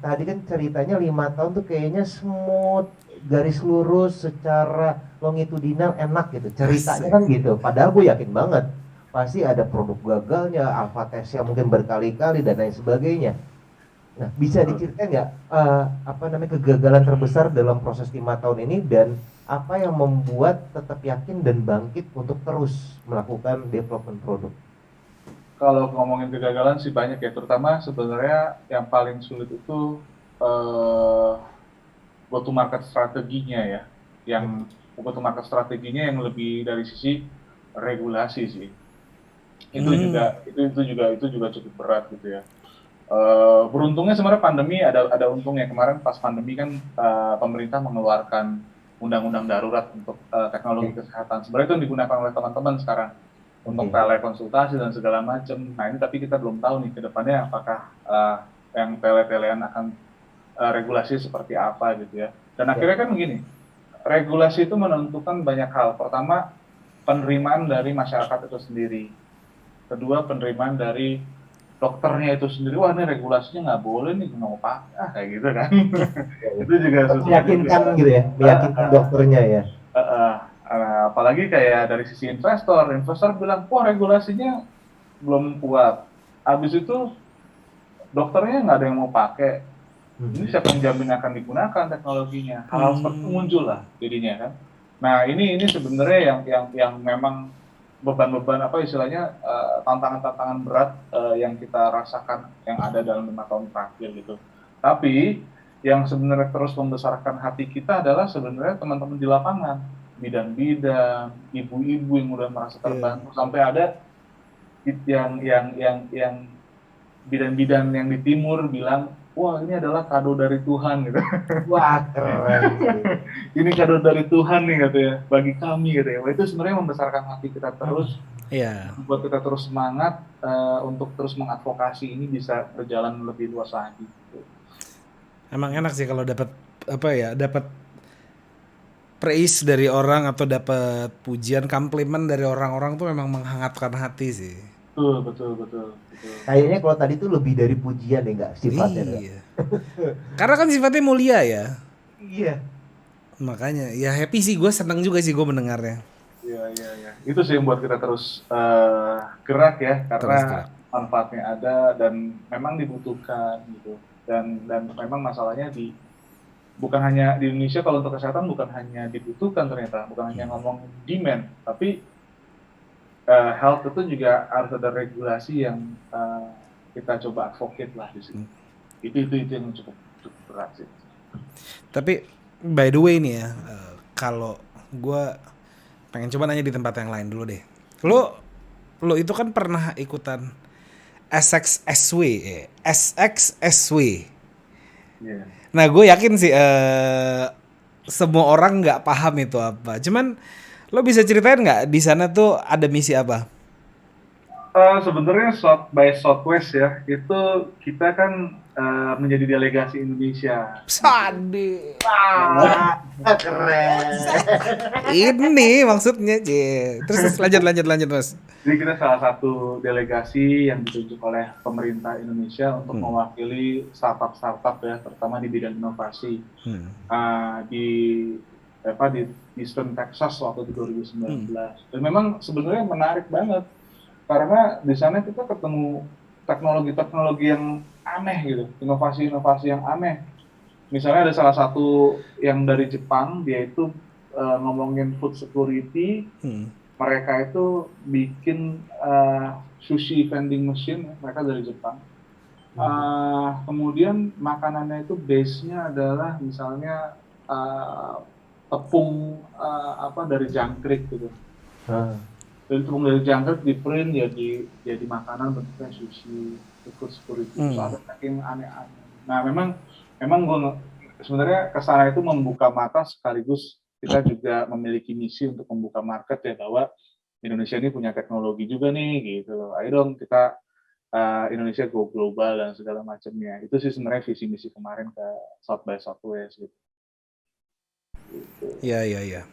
C: Tadi kan ceritanya 5 tahun tuh kayaknya smooth, garis lurus, secara longitudinal enak gitu. Ceritanya kan gitu. Padahal gue yakin banget pasti ada produk gagalnya, alpha testnya mungkin berkali-kali dan lain sebagainya. Nah, bisa diceritain nggak kegagalan terbesar dalam proses 5 tahun ini dan apa yang membuat tetap yakin dan bangkit untuk terus melakukan development produk?
A: Kalau ngomongin kegagalan sih banyak ya, terutama sebenarnya yang paling sulit itu go to market strateginya ya. Yang go to market strateginya yang lebih dari sisi regulasi sih. Itu juga cukup berat gitu ya. Beruntungnya sebenarnya pandemi ada untungnya. Kemarin pas pandemi kan pemerintah mengeluarkan undang-undang darurat untuk teknologi kesehatan. Sebenarnya itu yang digunakan oleh teman-teman sekarang untuk telekonsultasi dan segala macam. Nah ini tapi kita belum tahu nih ke depannya apakah yang tele-telean akan regulasi seperti apa gitu ya. Dan akhirnya kan begini, regulasi itu menentukan banyak hal. Pertama, penerimaan dari masyarakat itu sendiri. Kedua, penerimaan dari dokternya itu sendiri. Wah, ini regulasinya nggak boleh nih, nggak mau pakai, kayak gitu kan. Itu juga susah.
C: Meyakinkan gitu ya, meyakinkan dokternya ya.
A: Apalagi kayak dari sisi investor bilang, wah regulasinya belum kuat. Habis itu dokternya nggak ada yang mau pakai. Ini siapa yang jamin akan digunakan teknologinya? Hal seperti itu muncul lah jadinya kan. Nah ini sebenarnya yang memang beban-beban tantangan-tantangan berat yang kita rasakan yang ada dalam 5 tahun terakhir gitu. Tapi yang sebenarnya terus membesarkan hati kita adalah sebenarnya teman-teman di lapangan, bidan-bidan, ibu-ibu yang udah merasa terbantu, sampai ada yang bidan-bidan yang di timur bilang, wah ini adalah kado dari Tuhan gitu.
C: Wah keren.
A: Ini kado dari Tuhan nih katanya bagi kami gitu ya. Wah, itu sebenarnya membesarkan hati kita terus, buat kita terus semangat untuk terus mengadvokasi ini bisa berjalan lebih luas lagi. Gitu.
B: Emang enak sih kalau dapat praise dari orang atau dapat pujian, komplimen dari orang-orang tuh memang menghangatkan hati sih.
A: Betul.
C: Kayaknya kalau tadi tuh lebih dari pujian ya nggak sifatnya.
B: Iya. Karena kan sifatnya mulia ya.
C: Iya.
B: Makanya ya happy sih, gue seneng juga sih gue mendengarnya.
A: Iya. Itu sih yang buat kita terus gerak ya, karena manfaatnya ada dan memang dibutuhkan gitu. Dan memang masalahnya bukan hanya di Indonesia, kalau untuk kesehatan bukan hanya dibutuhkan ternyata, bukan hanya ngomong demand, tapi health itu juga harus ada regulasi yang kita coba advocate lah di sini. Itu yang cukup berat sih. Tapi
B: by the way nih ya, kalau gue pengen coba nanya di tempat yang lain dulu deh. Lo itu kan pernah ikutan SXSW.
A: Yeah.
B: Nah gue yakin sih semua orang nggak paham itu apa. Cuman lo bisa ceritain nggak di sana tuh ada misi apa?
A: Sebenarnya South by Southwest ya, itu kita kan menjadi delegasi Indonesia.
B: Sadi.
C: Keren.
B: Ini maksudnya, terus lanjut Mas.
A: Jadi kita salah satu delegasi yang ditunjuk oleh pemerintah Indonesia untuk mewakili startup ya, terutama di bidang inovasi di Eastern Texas waktu 2019. Dan memang sebenarnya menarik banget karena di sana kita ketemu teknologi-teknologi yang aneh gitu, inovasi-inovasi yang aneh. Misalnya ada salah satu yang dari Jepang, dia itu ngomongin food security. Mereka itu bikin sushi vending machine, mereka dari Jepang. Kemudian makanannya itu base-nya adalah misalnya tepung dari jangkrik gitu. Dari tepung dari jangkrik di print jadi makanan bentuknya sushi, food security. So, ada saking aneh-aneh. Nah memang gue sebenarnya kesana itu membuka mata, sekaligus kita juga memiliki misi untuk membuka market ya, bahwa Indonesia ini punya teknologi juga nih gitu loh. Ayo dong kita Indonesia go global dan segala macamnya. Itu sih sebenarnya visi misi kemarin ke South by Southwest gitu.
B: Iya.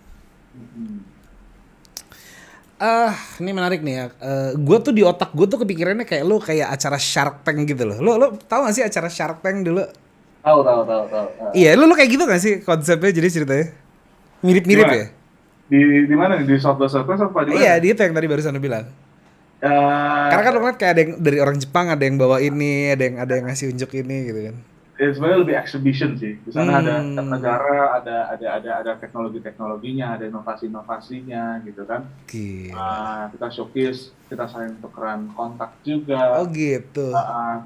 B: Ini menarik nih ya. Gue tuh di otak gue tuh kepikirannya kayak lo kayak acara Shark Tank gitu loh. Lo tahu gak sih acara Shark Tank dulu?
A: Tahu.
B: Iya, lo kayak gitu gak sih konsepnya, jadi ceritanya? Mirip-mirip ya?
A: Di mana nih? Di South by Southwest apa di mana?
B: Iya, di itu yang tadi barusan lo bilang. Karena kan lo ngeliat kayak ada yang dari orang Jepang, ada yang bawa ini, ada yang ngasih unjuk ini gitu kan.
A: Ya, sebenarnya lebih exhibition sih. Di sana ada negara, ada teknologi-teknologinya, ada inovasi-inovasinya gitu kan. Kita showcase, kita saling tukeran kontak juga.
B: Oh gitu.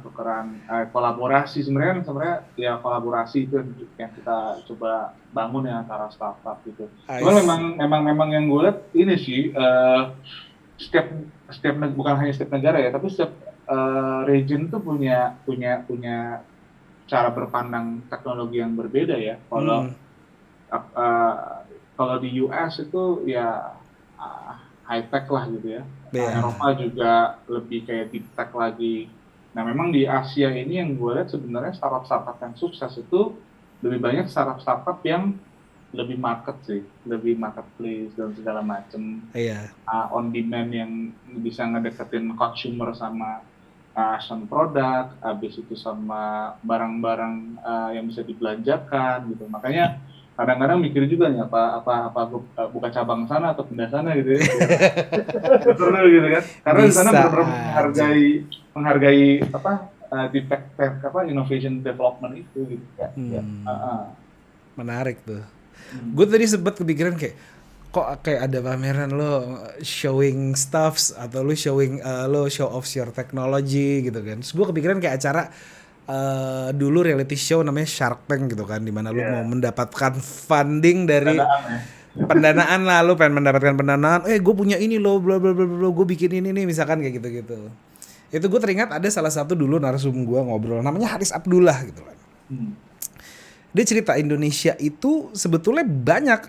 A: Tukeran kolaborasi, sebenarnya ya kolaborasi itu yang kita coba bangun ya antara startup gitu. Cuman memang yang gue lihat ini sih setiap bukan hanya setiap negara ya, tapi setiap region tuh punya cara berpandang teknologi yang berbeda ya. Kalau di US itu ya high tech lah gitu ya. Eropa juga lebih kayak deep tech lagi. Nah memang di Asia ini yang gue lihat sebenarnya startup yang sukses itu lebih banyak startup yang lebih market sih, lebih marketplace dan segala macem. On demand yang bisa ngedeketin consumer sama produk, habis itu sama barang-barang yang bisa dibelanjakan gitu. Makanya kadang-kadang mikir juga nih apa buka cabang sana atau pindah sana gitu ya. Seru gitu kan. Karena di sana benar-benar menghargai innovation development itu gitu.
B: Menarik tuh. Gue tadi sempat kepikiran kok kayak ada pameran lo showing stuffs atau lo showing lo show off your technology gitu kan. Terus gue kepikiran kayak acara dulu reality show namanya Shark Tank gitu kan, dimana lo mau mendapatkan funding dari pendanaan lah, lo pengen mendapatkan pendanaan, gue punya ini lo bla bla bla bla, gue bikin ini nih misalkan kayak gitu. Itu gue teringat ada salah satu dulu narsum gue ngobrol namanya Haris Abdullah gitu kan. Dia cerita Indonesia itu sebetulnya banyak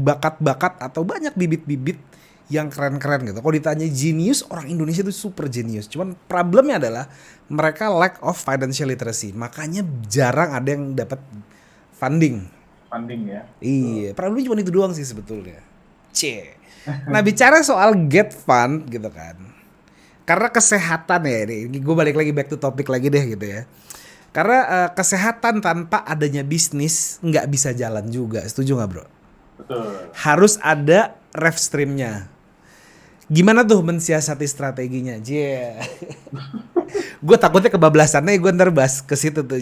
B: bakat-bakat atau banyak bibit-bibit yang keren-keren gitu. Kalau ditanya genius, orang Indonesia itu super genius. Cuman problemnya adalah mereka lack of financial literacy. Makanya jarang ada yang dapat funding.
A: funding ya.
B: Iya, peran lu cuma itu doang sih sebetulnya. Nah bicara soal get fund gitu kan, karena kesehatan ya ini gue balik lagi back to topic lagi deh gitu ya. Karena kesehatan tanpa adanya bisnis nggak bisa jalan juga, setuju nggak bro?
A: Betul.
B: Harus ada rev streamnya. Gimana tuh mensiasati strateginya? Gue takutnya kebablasannya gue ntar bahas ke situ tuh.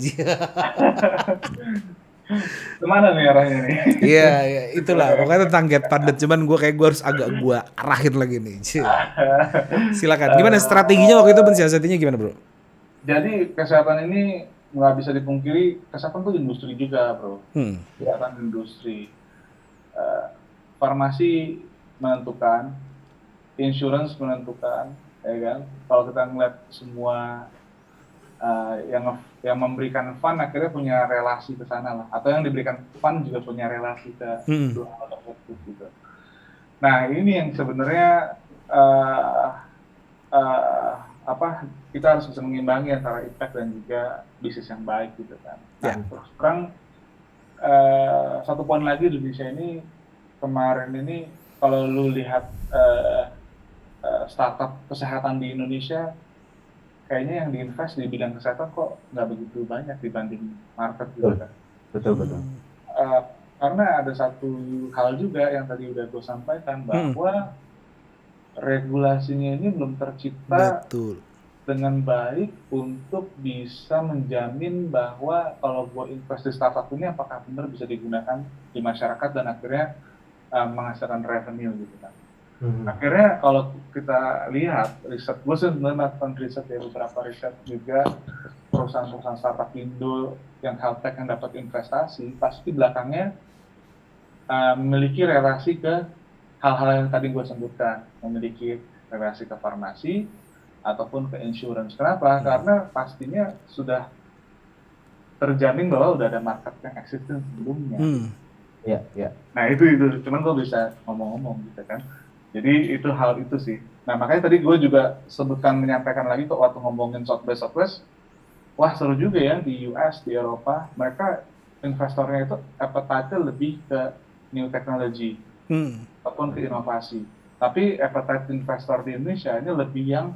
A: Kemana nih arahnya nih?
B: Iya, itulah pokoknya tentang get funded. Cuman gue harus agak gue arahin lagi nih. Silakan. Gimana strateginya waktu itu mensiasatinya gimana bro?
A: Jadi kesehatan ini nggak bisa dipungkiri, kesehatan tuh industri juga bro. Kesehatan industri. Farmasi menentukan, insurance menentukan, ya kan? Kalau kita ngeliat semua yang memberikan fund akhirnya punya relasi ke sana lah, atau yang diberikan fund juga punya relasi ke dua hal tersebut gitu. Nah ini yang sebenarnya kita harus bisa mengimbangi antara impact dan juga bisnis yang baik gitu kan. Nah, terus terang satu poin lagi di Indonesia ini kemarin ini kalau lu lihat startup kesehatan di Indonesia kayaknya yang diinvest di bidang kesehatan kok nggak begitu banyak dibanding market gitu kan. Betul. Karena ada satu hal juga yang tadi udah gue sampaikan bahwa regulasinya ini belum tercipta dengan baik untuk bisa menjamin bahwa kalau gue invest di startup ini apakah benar bisa digunakan di masyarakat dan akhirnya menghasilkan revenue gitu kan. Akhirnya kalau kita lihat riset, gue sebenarnya melakukan riset ya, beberapa riset juga perusahaan-perusahaan startup Indo yang health tech yang dapat investasi pasti belakangnya memiliki relasi ke hal-hal yang tadi gue sebutkan, memiliki relasi ke farmasi ataupun ke insurance. Kenapa? Karena pastinya sudah terjamin bahwa udah ada market yang existing sebelumnya.
C: Iya.
A: Nah itu cuman gue bisa ngomong-ngomong gitu kan. Jadi itu hal itu sih. Nah makanya tadi gue juga menyampaikan lagi kok waktu ngomongin Southwest, wah seru juga ya di US, di Eropa, mereka investornya itu appetite lebih ke new technology ataupun ke inovasi. Tapi appetite investor di Indonesia ini lebih yang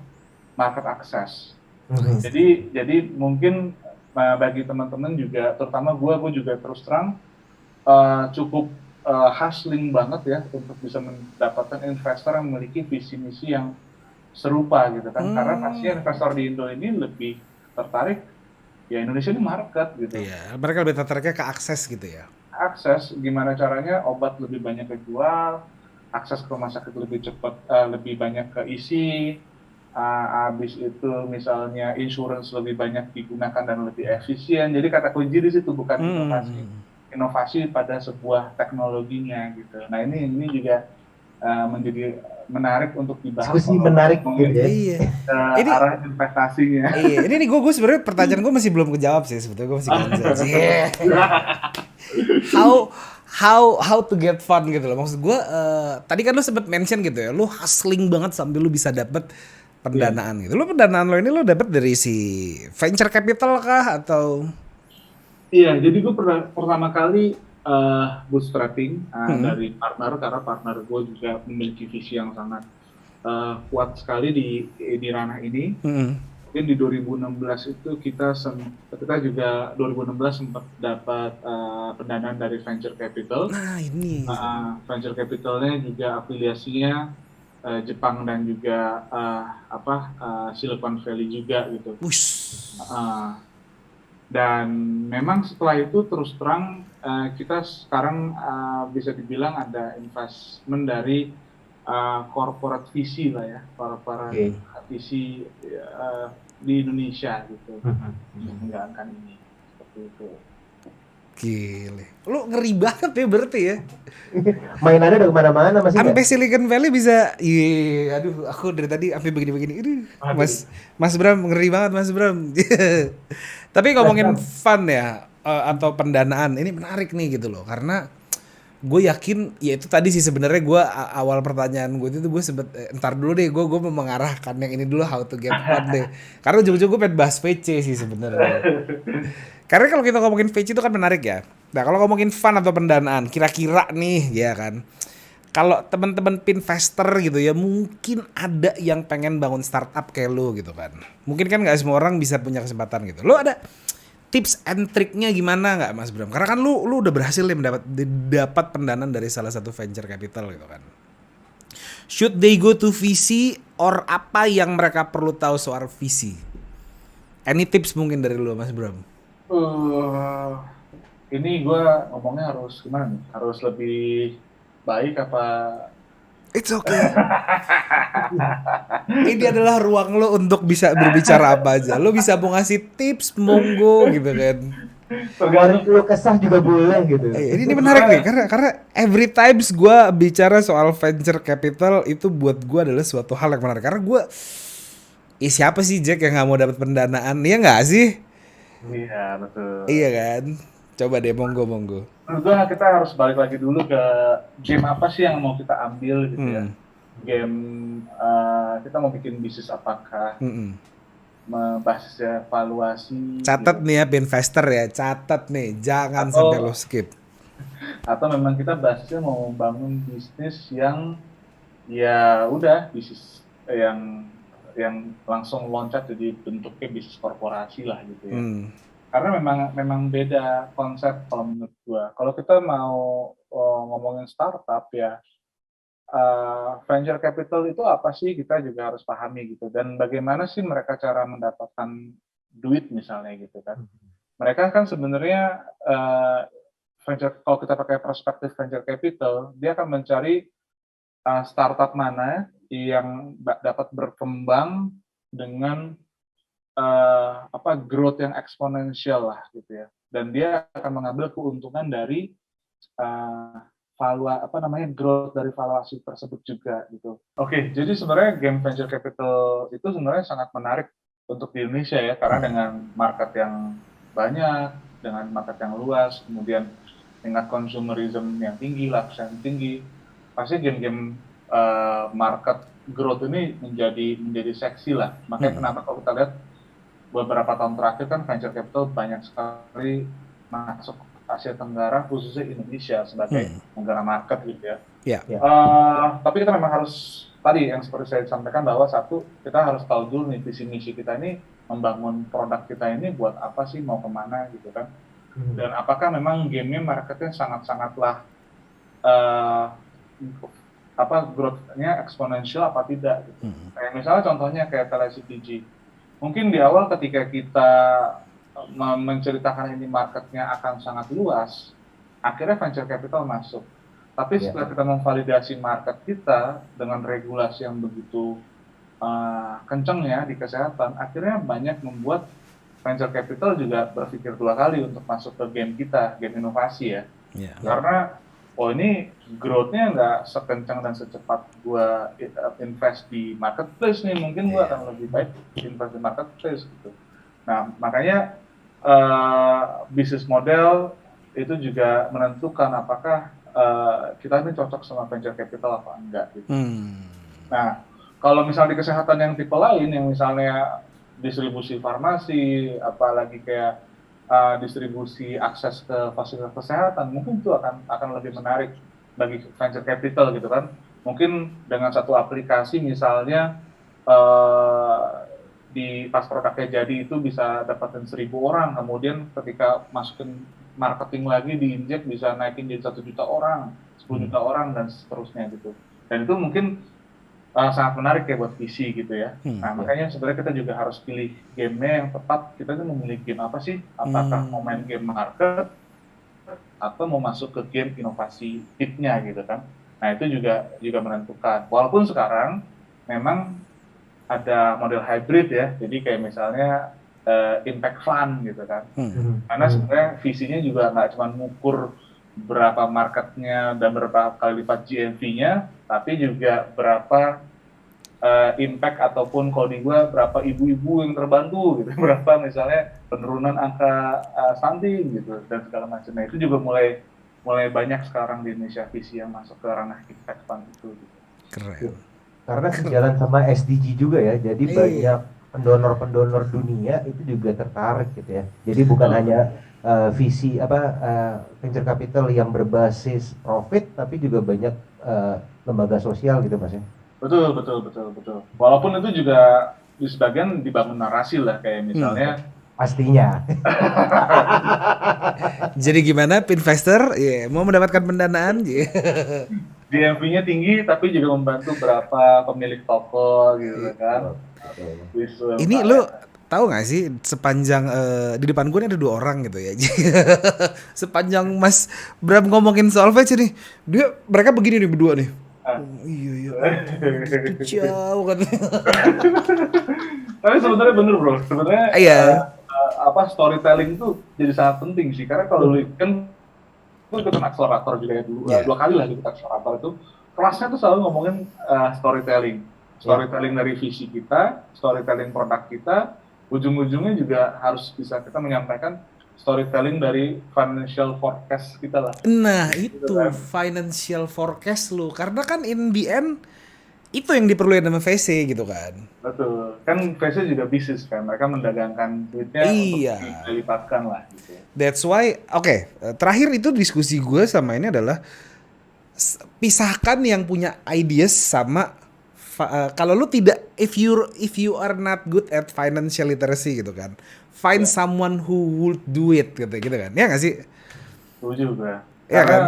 A: market access. Jadi mungkin bagi teman-teman juga, terutama gue juga terus terang cukup hustling banget ya untuk bisa mendapatkan investor yang memiliki visi misi yang serupa gitu kan. Karena pasti investor di Indo ini lebih tertarik ya Indonesia ini market gitu.
B: Iya, mereka lebih tertariknya ke akses gitu ya.
A: Akses, gimana caranya obat lebih banyak kejual, akses ke rumah sakit lebih cepat, lebih banyak keisi, habis itu misalnya insurance lebih banyak digunakan dan lebih efisien. Jadi kata kunci di situ bukan inovasi pada sebuah teknologinya gitu. Nah ini juga menjadi menarik untuk dibahas.
C: Diskusi menarik gitu ya.
B: Iya.
A: Ini arah investasinya.
B: Iya. Ini nih gue sebenarnya pertanyaan gue masih belum kejawab sih sebetulnya, gue masih ganjel sih. How to get fun gitu loh. Maksud gue tadi kan lu sempat mention gitu ya, lu hustling banget sambil lu bisa dapet pendanaan gitu. Lu pendanaan lo ini lu dapet dari si venture capital kah atau?
A: Iya, jadi gue pertama kali bootstrapping dari partner, karena partner gue juga memiliki visi yang sangat kuat sekali di ranah ini. Mungkin di 2016 itu kita juga 2016 sempat dapat pendanaan dari venture capital.
B: Nah ini.
A: Venture capitalnya juga afiliasinya Jepang dan juga Silicon Valley juga gitu. Dan memang setelah itu terus terang kita sekarang bisa dibilang ada investment dari corporate VC lah ya, corporate VC di Indonesia gitu, untuk menjalankan ini seperti itu.
B: Gile, lu ngeri banget ya berarti ya.
C: Mainannya udah kemana-mana masih.
B: Sampai Silicon Valley bisa, aduh aku dari tadi sampai begini-begini. Mas Bram ngeri banget Mas Bram. Tapi ngomongin fun ya atau pendanaan ini menarik nih gitu loh, karena gue yakin ya itu tadi sih sebenarnya gue awal pertanyaan gue itu gue sempet entar dulu deh gue mau mengarahkan yang ini dulu, how to get fun deh, karena ujung-ujung gue pengen bahas VC sih sebenarnya. Karena kalau kita ngomongin VC itu kan menarik ya. Nah kalau ngomongin fun atau pendanaan, kira-kira nih ya kan, kalau teman-teman pinvestor gitu ya, mungkin ada yang pengen bangun startup kayak lu gitu kan. Mungkin kan nggak semua orang bisa punya kesempatan gitu. Lu ada tips and triknya gimana nggak Mas Bram? Karena kan lu udah berhasil nih dapat pendanaan dari salah satu venture capital gitu kan. Should they go to VC or apa yang mereka perlu tahu soal VC? Any tips mungkin dari lu Mas Bram?
A: Ini gue ngomongnya harus gimana nih? Harus lebih baik apa?
B: It's okay. Ini adalah ruang lo untuk bisa berbicara apa aja. Lo bisa mau ngasih tips, monggo gitu kan.
C: Tergantung lo kesah juga boleh gitu.
B: Ini menarik nih karena every times gue bicara soal venture capital itu buat gue adalah suatu hal yang menarik. Karena gue, siapa sih Jack yang nggak mau dapat pendanaan? Iya nggak sih?
A: Iya betul.
B: Iya kan. Coba deh monggo.
A: Menurut gue kita harus balik lagi dulu ke game apa sih yang mau kita ambil gitu ya. Game kita mau bikin bisnis apakah, basisnya valuasi.
B: Catat gitu. Nih ya investor ya, catat nih, jangan sampai lo skip.
A: Atau memang kita basisnya mau bangun bisnis yang ya udah bisnis yang langsung loncat jadi bentuknya bisnis korporasi lah gitu ya. Karena memang beda konsep kalau menurut gua. Kalau kita mau ngomongin startup ya, venture capital itu apa sih, kita juga harus pahami gitu. Dan bagaimana sih mereka cara mendapatkan duit misalnya gitu kan. Mereka kan sebenarnya kalau kita pakai perspektif venture capital, dia akan mencari startup mana yang dapat berkembang dengan growth yang eksponensial lah gitu ya, dan dia akan mengambil keuntungan dari growth dari valuasi tersebut juga gitu. Oke, jadi sebenarnya game venture capital itu sebenarnya sangat menarik untuk di Indonesia ya, karena dengan market yang banyak, dengan market yang luas, kemudian tingkat consumerism yang tinggi, lapisan yang tinggi, pasti game-game market growth ini menjadi seksi lah. Makanya kenapa kalau kita lihat beberapa tahun terakhir kan venture capital banyak sekali masuk Asia Tenggara, khususnya Indonesia sebagai negara market gitu ya. Tapi kita memang harus, tadi yang seperti saya sampaikan, bahwa satu, kita harus tahu dulu nih visi misi kita ini, membangun produk kita ini buat apa sih, mau kemana gitu kan. Dan apakah memang game-nya marketnya sangat-sangatlah growth-nya eksponensial apa tidak gitu. Kayak misalnya contohnya kayak TeleCTG. Mungkin di awal ketika kita menceritakan ini marketnya akan sangat luas, akhirnya venture capital masuk. Tapi setelah kita memvalidasi market kita dengan regulasi yang begitu kencang ya di kesehatan, akhirnya banyak membuat venture capital juga berpikir dua kali untuk masuk ke game kita, game inovasi ya. Karena ini growth-nya nggak sekencang dan secepat gua invest di marketplace nih, mungkin gua akan lebih baik invest di marketplace gitu. Nah, makanya bisnis model itu juga menentukan apakah kita ini cocok sama venture capital apa enggak gitu. Nah, kalau misalnya di kesehatan yang tipe lain, yang misalnya distribusi farmasi, apalagi kayak distribusi akses ke fasilitas kesehatan, mungkin itu akan lebih menarik bagi venture capital gitu kan. Mungkin dengan satu aplikasi misalnya di pas produknya jadi itu bisa dapatin 1.000 orang, kemudian ketika masukin marketing lagi diinjek bisa naikin jadi 1 juta orang, 10 juta orang dan seterusnya gitu. Dan itu mungkin sangat menarik ya buat VC gitu ya. Nah, makanya sebenarnya kita juga harus pilih game-nya yang tepat. Kita tuh memilih game apa sih? Apakah mau main game market atau mau masuk ke game inovasi hit-nya gitu kan. Nah, itu juga menentukan. Walaupun sekarang memang ada model hybrid ya. Jadi kayak misalnya impact fund gitu kan. Karena sebenarnya visinya juga nggak cuma mengukur berapa marketnya dan berapa kali lipat GMV-nya, tapi juga berapa impact ataupun kalau di gua berapa ibu-ibu yang terbantu gitu, berapa misalnya penurunan angka stunting gitu dan segala macam. Nah, itu juga mulai banyak sekarang di Indonesia visi yang masuk ke ranah impact fund itu. Gitu.
B: Keren.
C: Karena sejalan sama SDG juga ya, jadi banyak pendonor-pendonor dunia itu juga tertarik gitu ya. Jadi bukan hanya visi venture capital yang berbasis profit, tapi juga banyak lembaga sosial gitu Mas ya.
A: Betul. Walaupun itu juga di sebagian dibangun narasi lah, kayak misalnya
C: pastinya.
B: Jadi gimana investor mau mendapatkan pendanaan?
A: DMV-nya tinggi tapi juga membantu berapa pemilik toko gitu kan.
B: Ini lu tahu nggak sih sepanjang di depan gue ini ada 2 orang gitu ya. Sepanjang Mas Bram ngomongin soal VC nih, mereka begini nih berdua nih. Iya. Jauh kan.
A: Tapi sebenarnya bener bro, sebenarnya storytelling itu jadi sangat penting sih, karena kalau lu kan gue ikutan akselerator juga ya dulu, 2 kali lah ikut akselerator itu, kelasnya tuh selalu ngomongin storytelling dari visi kita, storytelling produk kita, ujung-ujungnya juga harus bisa kita menyampaikan storytelling dari financial forecast kita lah.
B: Nah itu financial forecast lu, karena kan in the end itu yang diperlukan sama VC gitu kan.
A: Betul, kan VC juga bisnis kan, mereka mendagangkan duitnya untuk dilipatkan lah gitu.
B: That's why, terakhir itu diskusi gue sama ini adalah pisahkan yang punya ideas sama kalau lu tidak, if you are not good at financial literacy gitu kan, find someone who would do it gitu kan, ya nggak sih?
A: Itu juga,
B: ya
A: karena
B: kan?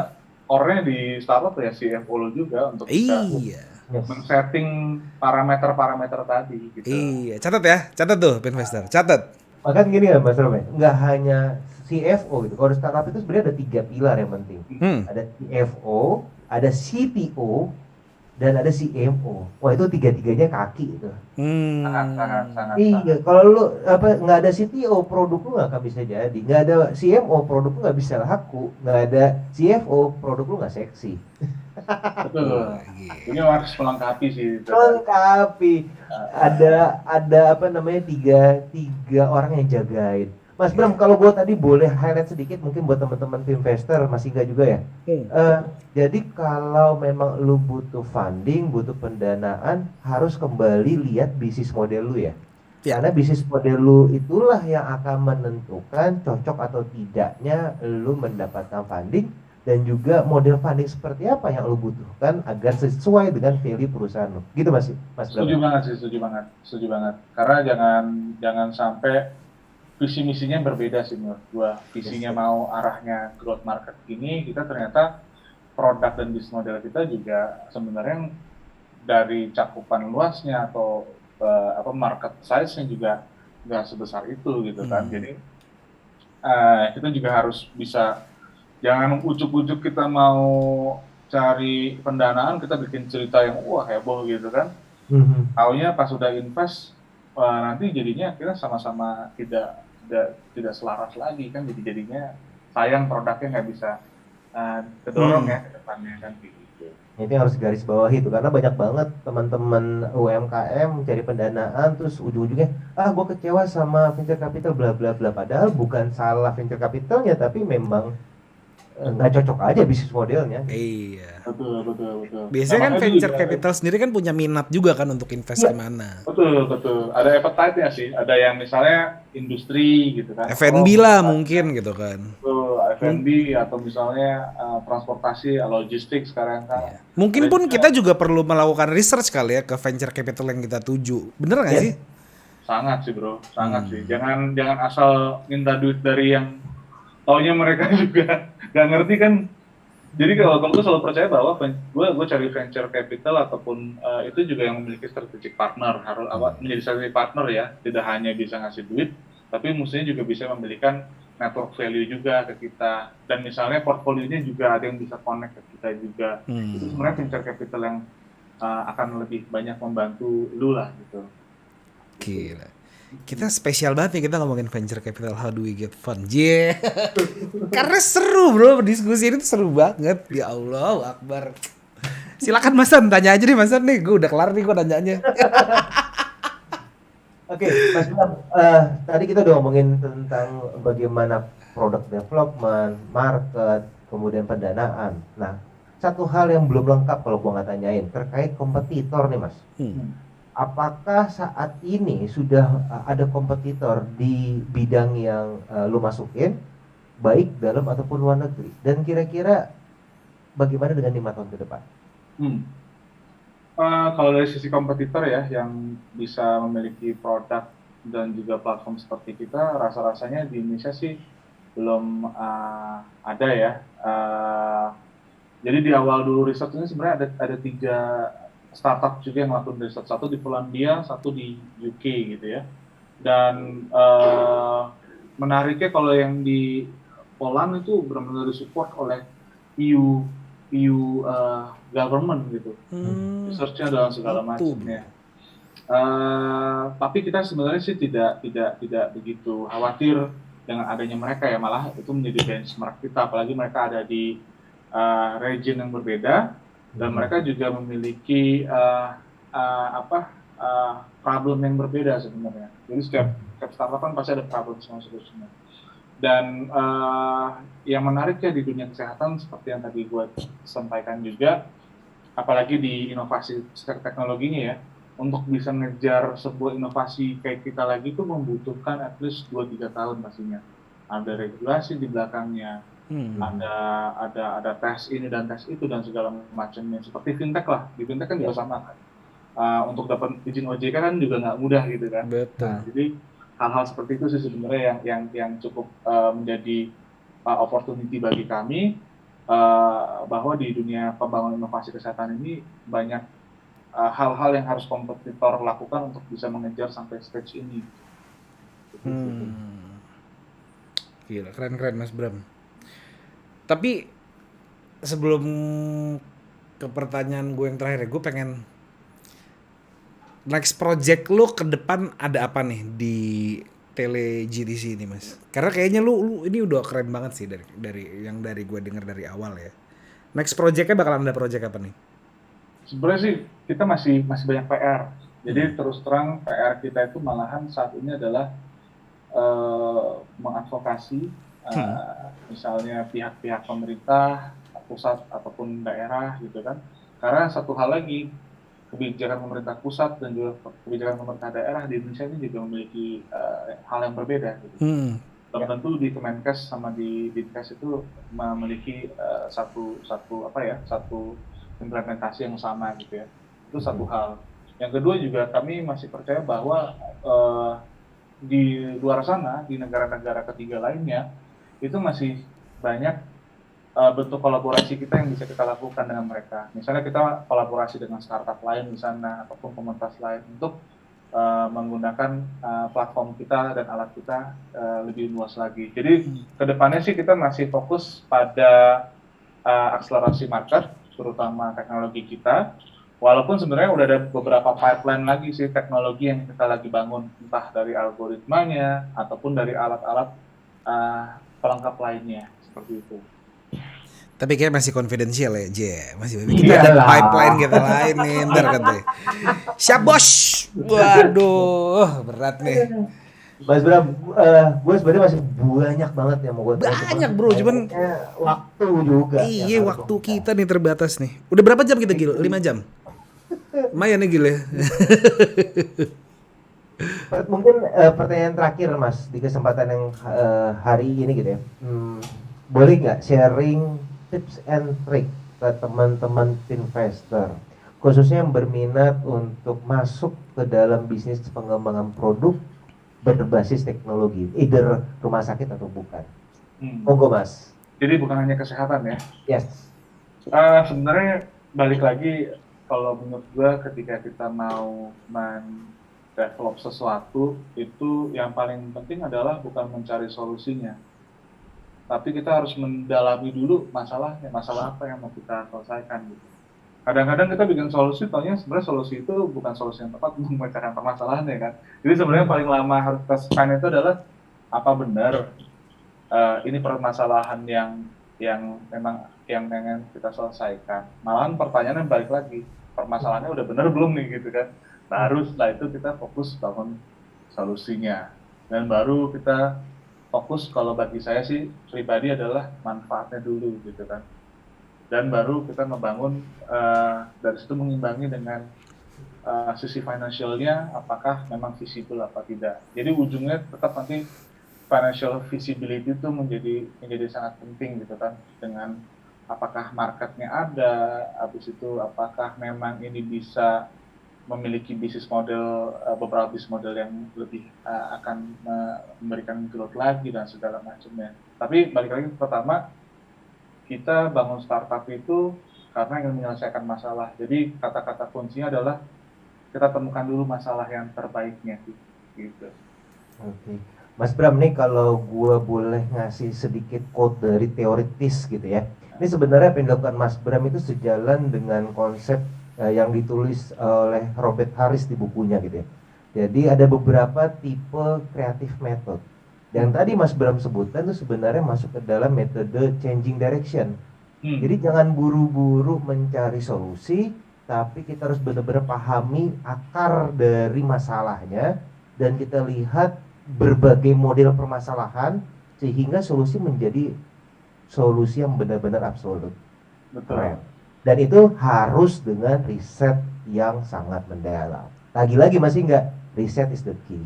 A: Orangnya di startup ya CFO lu juga untuk bisa men-setting parameter-parameter tadi gitu.
B: Iya, catat tuh investor, catat.
C: Bahkan gini ya Mas Romy, nggak hanya CFO gitu. Kalau di startup itu sebenarnya ada 3 pilar yang penting. Ada CFO, ada CTO, dan ada CMO. Wah itu 3-tiganya kaki itu.
A: Sangat.
C: Iya, kalau lu nggak ada CTO, produk lu nggak akan bisa jadi. Nggak ada CMO, produk lu nggak bisa laku. Nggak ada CFO, produk lu nggak seksi.
A: Betul. Ini harus melengkapi sih.
C: Melengkapi. Ada tiga orang yang jagain. Mas Bram, kalau gue tadi boleh highlight sedikit mungkin buat teman-teman investor, masih enggak juga ya? Jadi kalau memang lu butuh funding, butuh pendanaan, harus kembali lihat bisnis model lu ya. Karena bisnis model lu itulah yang akan menentukan cocok atau tidaknya lu mendapatkan funding, dan juga model funding seperti apa yang lu butuhkan agar sesuai dengan value perusahaan lu. Gitu Mas Bram.
A: Setuju banget. Karena jangan sampai visi misinya berbeda sih menurut gua. Visinya mau arahnya growth market gini, kita ternyata produk dan bisnis model kita juga sebenarnya dari cakupan luasnya atau market size-nya juga nggak sebesar itu gitu kan. Jadi kita juga harus bisa, jangan ujuk-ujuk kita mau cari pendanaan kita bikin cerita yang heboh gitu kan. Taunya pas sudah invest nanti jadinya kita sama-sama tidak selaras lagi kan, jadinya sayang produknya nggak bisa kedorong ya ke depannya kan gitu.
C: Itu harus garis bawahi itu, karena banyak banget teman-teman UMKM cari pendanaan terus ujung-ujungnya gue kecewa sama venture capital bla bla bla, padahal bukan salah venture capitalnya tapi memang nggak cocok aja bisnis modelnya.
B: Iya.
A: Betul.
B: Biasanya kan venture capital sendiri kan punya minat juga kan untuk invest di mana.
A: Betul. Ada appetite-nya sih. Ada yang misalnya industri gitu kan.
B: F&B lah mungkin gitu kan.
A: F&B atau misalnya transportasi, logistik sekarang kan.
B: Mungkin pun kita juga perlu melakukan research kali ya ke venture capital yang kita tuju. Bener nggak sih?
A: Sangat sih bro, sangat sih. Jangan asal minta duit dari yang taunya mereka juga nggak ngerti kan. Jadi kalau gue selalu percaya bahwa gue cari venture capital ataupun itu juga yang memiliki strategic partner, harus menjadi strategic partner ya, tidak hanya bisa ngasih duit, tapi mestinya juga bisa memberikan network value juga ke kita, dan misalnya portfolionya juga ada yang bisa connect ke kita juga. Itu sebenarnya venture capital yang akan lebih banyak membantu lu lah gitu.
B: Gila. Kita spesial banget nih kita ngomongin venture capital, how do we get fund. Karena seru bro, diskusi ini tuh seru banget. Ya Allah Akbar. Silakan Mas San, tanya aja nih Mas San nih, gue udah kelar nih gue nanyanya.
C: Oke, Mas Bram, tadi kita udah ngomongin tentang bagaimana product development, market, kemudian pendanaan. Nah, satu hal yang belum lengkap kalau gua nggak tanyain terkait kompetitor nih Mas. Apakah saat ini sudah ada kompetitor di bidang yang lu masukin, baik dalam ataupun luar negeri. Dan kira-kira bagaimana dengan 5 tahun ke depan?
A: Kalau dari sisi kompetitor ya, yang bisa memiliki produk dan juga platform seperti kita, rasa-rasanya di Indonesia sih belum ada ya. Jadi di awal dulu riset ini sebenarnya ada 3 startup juga yang melakukan riset, satu di Polandia, satu di UK gitu ya. Dan menariknya kalau yang di Poland itu benar-benar disupport oleh EU government gitu, research-nya dalam segala macamnya. Tapi kita sebenarnya sih tidak begitu khawatir dengan adanya mereka ya, malah itu menjadi benchmark kita, apalagi mereka ada di region yang berbeda dan mereka juga memiliki problem yang berbeda sebenarnya. Jadi setiap startup kan pasti ada problem sama solusinya. Dan yang menarik ya di dunia kesehatan seperti yang tadi gue sampaikan juga, apalagi di inovasi teknologinya ya, untuk bisa ngejar sebuah inovasi kayak kita lagi itu membutuhkan at least 2-3 tahun pastinya. Ada regulasi di belakangnya, ada tes ini dan tes itu dan segala macamnya. Seperti fintech lah, di fintech kan juga sama kan. Untuk dapat izin OJK kan juga nggak mudah gitu kan.
B: Betul.
A: Nah, jadi hal-hal seperti itu sih sebenarnya yang cukup menjadi opportunity bagi kami, bahwa di dunia pembangunan inovasi kesehatan ini banyak hal-hal yang harus kompetitor lakukan untuk bisa mengejar sampai stage ini.
B: Gila, keren Mas Bram. Tapi sebelum ke pertanyaan gue yang terakhir, gue pengen next project lu ke depan ada apa nih di Tele GTC ini Mas? Karena kayaknya lu ini udah keren banget sih dari gue dengar dari awal ya. Next projectnya bakalan ada project apa nih?
A: Sebenarnya sih kita masih banyak PR. Jadi terus terang PR kita itu malahan saat ini adalah mengadvokasi misalnya pihak-pihak pemerintah pusat ataupun daerah gitu kan. Karena satu hal lagi, kebijakan pemerintah pusat dan juga kebijakan pemerintah daerah di Indonesia ini juga memiliki hal yang berbeda gitu. Tentu di Kemenkes sama di Dinkes itu memiliki satu implementasi yang sama gitu ya. Itu satu hal. Yang kedua juga kami masih percaya bahwa di luar sana, di negara-negara ketiga lainnya, itu masih banyak bentuk kolaborasi kita yang bisa kita lakukan dengan mereka. Misalnya kita kolaborasi dengan startup lain di sana ataupun komunitas lain untuk menggunakan platform kita dan alat kita lebih luas lagi. Jadi kedepannya sih kita masih fokus pada akselerasi market, terutama teknologi kita. Walaupun sebenarnya udah ada beberapa pipeline lagi sih teknologi yang kita lagi bangun, entah dari algoritmanya ataupun dari alat-alat pelengkap lainnya, seperti itu.
B: Tapi kayak masih confidential ya, masih kita ada pipeline kita lain nih, ntar katanya. Siap bos, waduh, berat nih.
C: Mas Bram, gue sebenarnya masih banyak banget yang mau gue tanya.
B: Banyak bro, cuman
C: waktu juga.
B: Iya, waktu kita nih terbatas nih. Udah berapa jam kita Gil? 5 jam? Lumayan nih Gil ya.
C: Mungkin pertanyaan terakhir Mas, di kesempatan yang hari ini gitu ya. Boleh nggak sharing tips and trick ke teman-teman investor, khususnya yang berminat untuk masuk ke dalam bisnis pengembangan produk berbasis teknologi, either rumah sakit atau bukan. Monggo Mas.
A: Jadi bukan hanya kesehatan ya?
C: Yes.
A: Sebenarnya balik lagi, kalau menurut gue ketika kita mau develop sesuatu, itu yang paling penting adalah bukan mencari solusinya, tapi kita harus mendalami dulu masalahnya, masalah apa yang mau kita selesaikan gitu. Kadang-kadang kita bikin solusi, taunya sebenarnya solusi itu bukan solusi yang tepat untuk memecahkan permasalahannya kan. Jadi sebenarnya paling lama harus kita selesaikan itu adalah apa benar ini permasalahan yang memang yang pengen kita selesaikan. Malahan pertanyaannya balik lagi, permasalahannya udah benar belum nih gitu kan. Baru setelah itu kita fokus bangun solusinya, dan baru kita fokus, kalau bagi saya sih pribadi adalah manfaatnya dulu gitu kan, dan baru kita ngebangun dari situ mengimbangi dengan sisi finansialnya apakah memang visible apa tidak. Jadi ujungnya tetap nanti financial visibility itu menjadi sangat penting gitu kan, dengan apakah marketnya ada, habis itu apakah memang ini bisa memiliki bisnis model, beberapa bisnis model yang lebih akan memberikan growth lagi dan segala macamnya. Tapi balik lagi pertama, kita bangun startup itu karena ingin menyelesaikan masalah. Jadi kata-kata kuncinya adalah kita temukan dulu masalah yang terbaiknya gitu.
C: Oke. Mas Bram nih, kalau gue boleh ngasih sedikit quote dari teoritis gitu ya. Ini sebenarnya apa yang dilakukan Mas Bram itu sejalan dengan konsep yang ditulis oleh Robert Harris di bukunya gitu ya. Jadi ada beberapa tipe kreatif method. Dan tadi Mas Bram sebutkan itu sebenarnya masuk ke dalam metode changing direction. Jadi jangan buru-buru mencari solusi, tapi kita harus benar-benar pahami akar dari masalahnya dan kita lihat berbagai model permasalahan sehingga solusi menjadi solusi yang benar-benar absolut.
A: Betul.
C: Dan itu harus dengan riset yang sangat mendalam. Lagi-lagi masih enggak, riset is the key.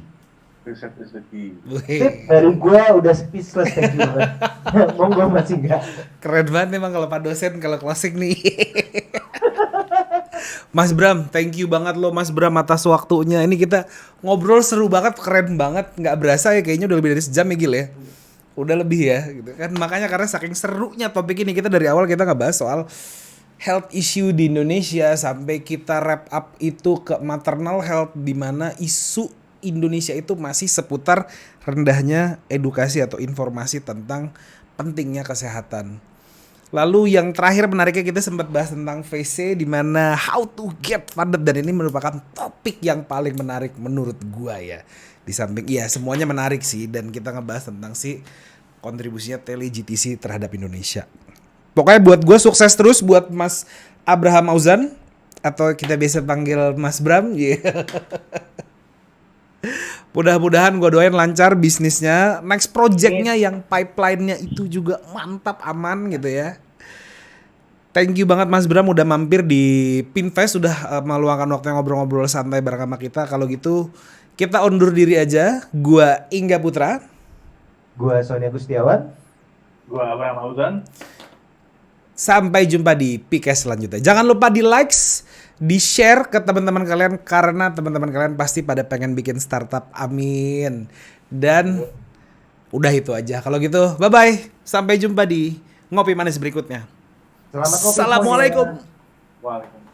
A: Riset is the key.
C: Tip dari gua udah speechless, thank you banget. Monggo masih enggak.
B: Keren banget emang kalau Pak dosen kalau closing nih. Mas Bram, thank you banget lo Mas Bram atas waktunya. Ini kita ngobrol seru banget, keren banget. Nggak berasa ya, kayaknya udah lebih dari sejam ya Gil ya. Udah lebih ya gitu kan. Makanya karena saking serunya topik ini, kita dari awal kita ngebahas soal health issue di Indonesia sampai kita wrap up itu ke maternal health, di mana isu Indonesia itu masih seputar rendahnya edukasi atau informasi tentang pentingnya kesehatan. Lalu yang terakhir menariknya kita sempat bahas tentang VC, di mana how to get funded, dan ini merupakan topik yang paling menarik menurut gua ya. Di samping iya semuanya menarik sih, dan kita ngebahas tentang si kontribusinya tele-GTC terhadap Indonesia. Pokoknya buat gua sukses terus buat Mas Abraham Auzan, atau kita biasa panggil Mas Bram. Yeah. Mudah-mudahan gue doain lancar bisnisnya, next projectnya yang pipeline-nya itu juga mantap, aman gitu ya. Thank you banget Mas Bram udah mampir di Pinvest, sudah meluangkan waktu ngobrol-ngobrol santai bareng sama kita. Kalau gitu kita undur diri aja. Gua Ingga Putra,
C: gua Sony Agustiawan,
A: gua Abraham Auzan.
B: Sampai jumpa di PKS selanjutnya. Jangan lupa di likes, di-share ke teman-teman kalian, karena teman-teman kalian pasti pada pengen bikin startup. Amin. Dan udah itu aja. Kalau gitu, bye-bye. Sampai jumpa di Ngopi Manis berikutnya.
C: selamat ngopi.
B: Assalamualaikum.
A: Waalaikumsalam.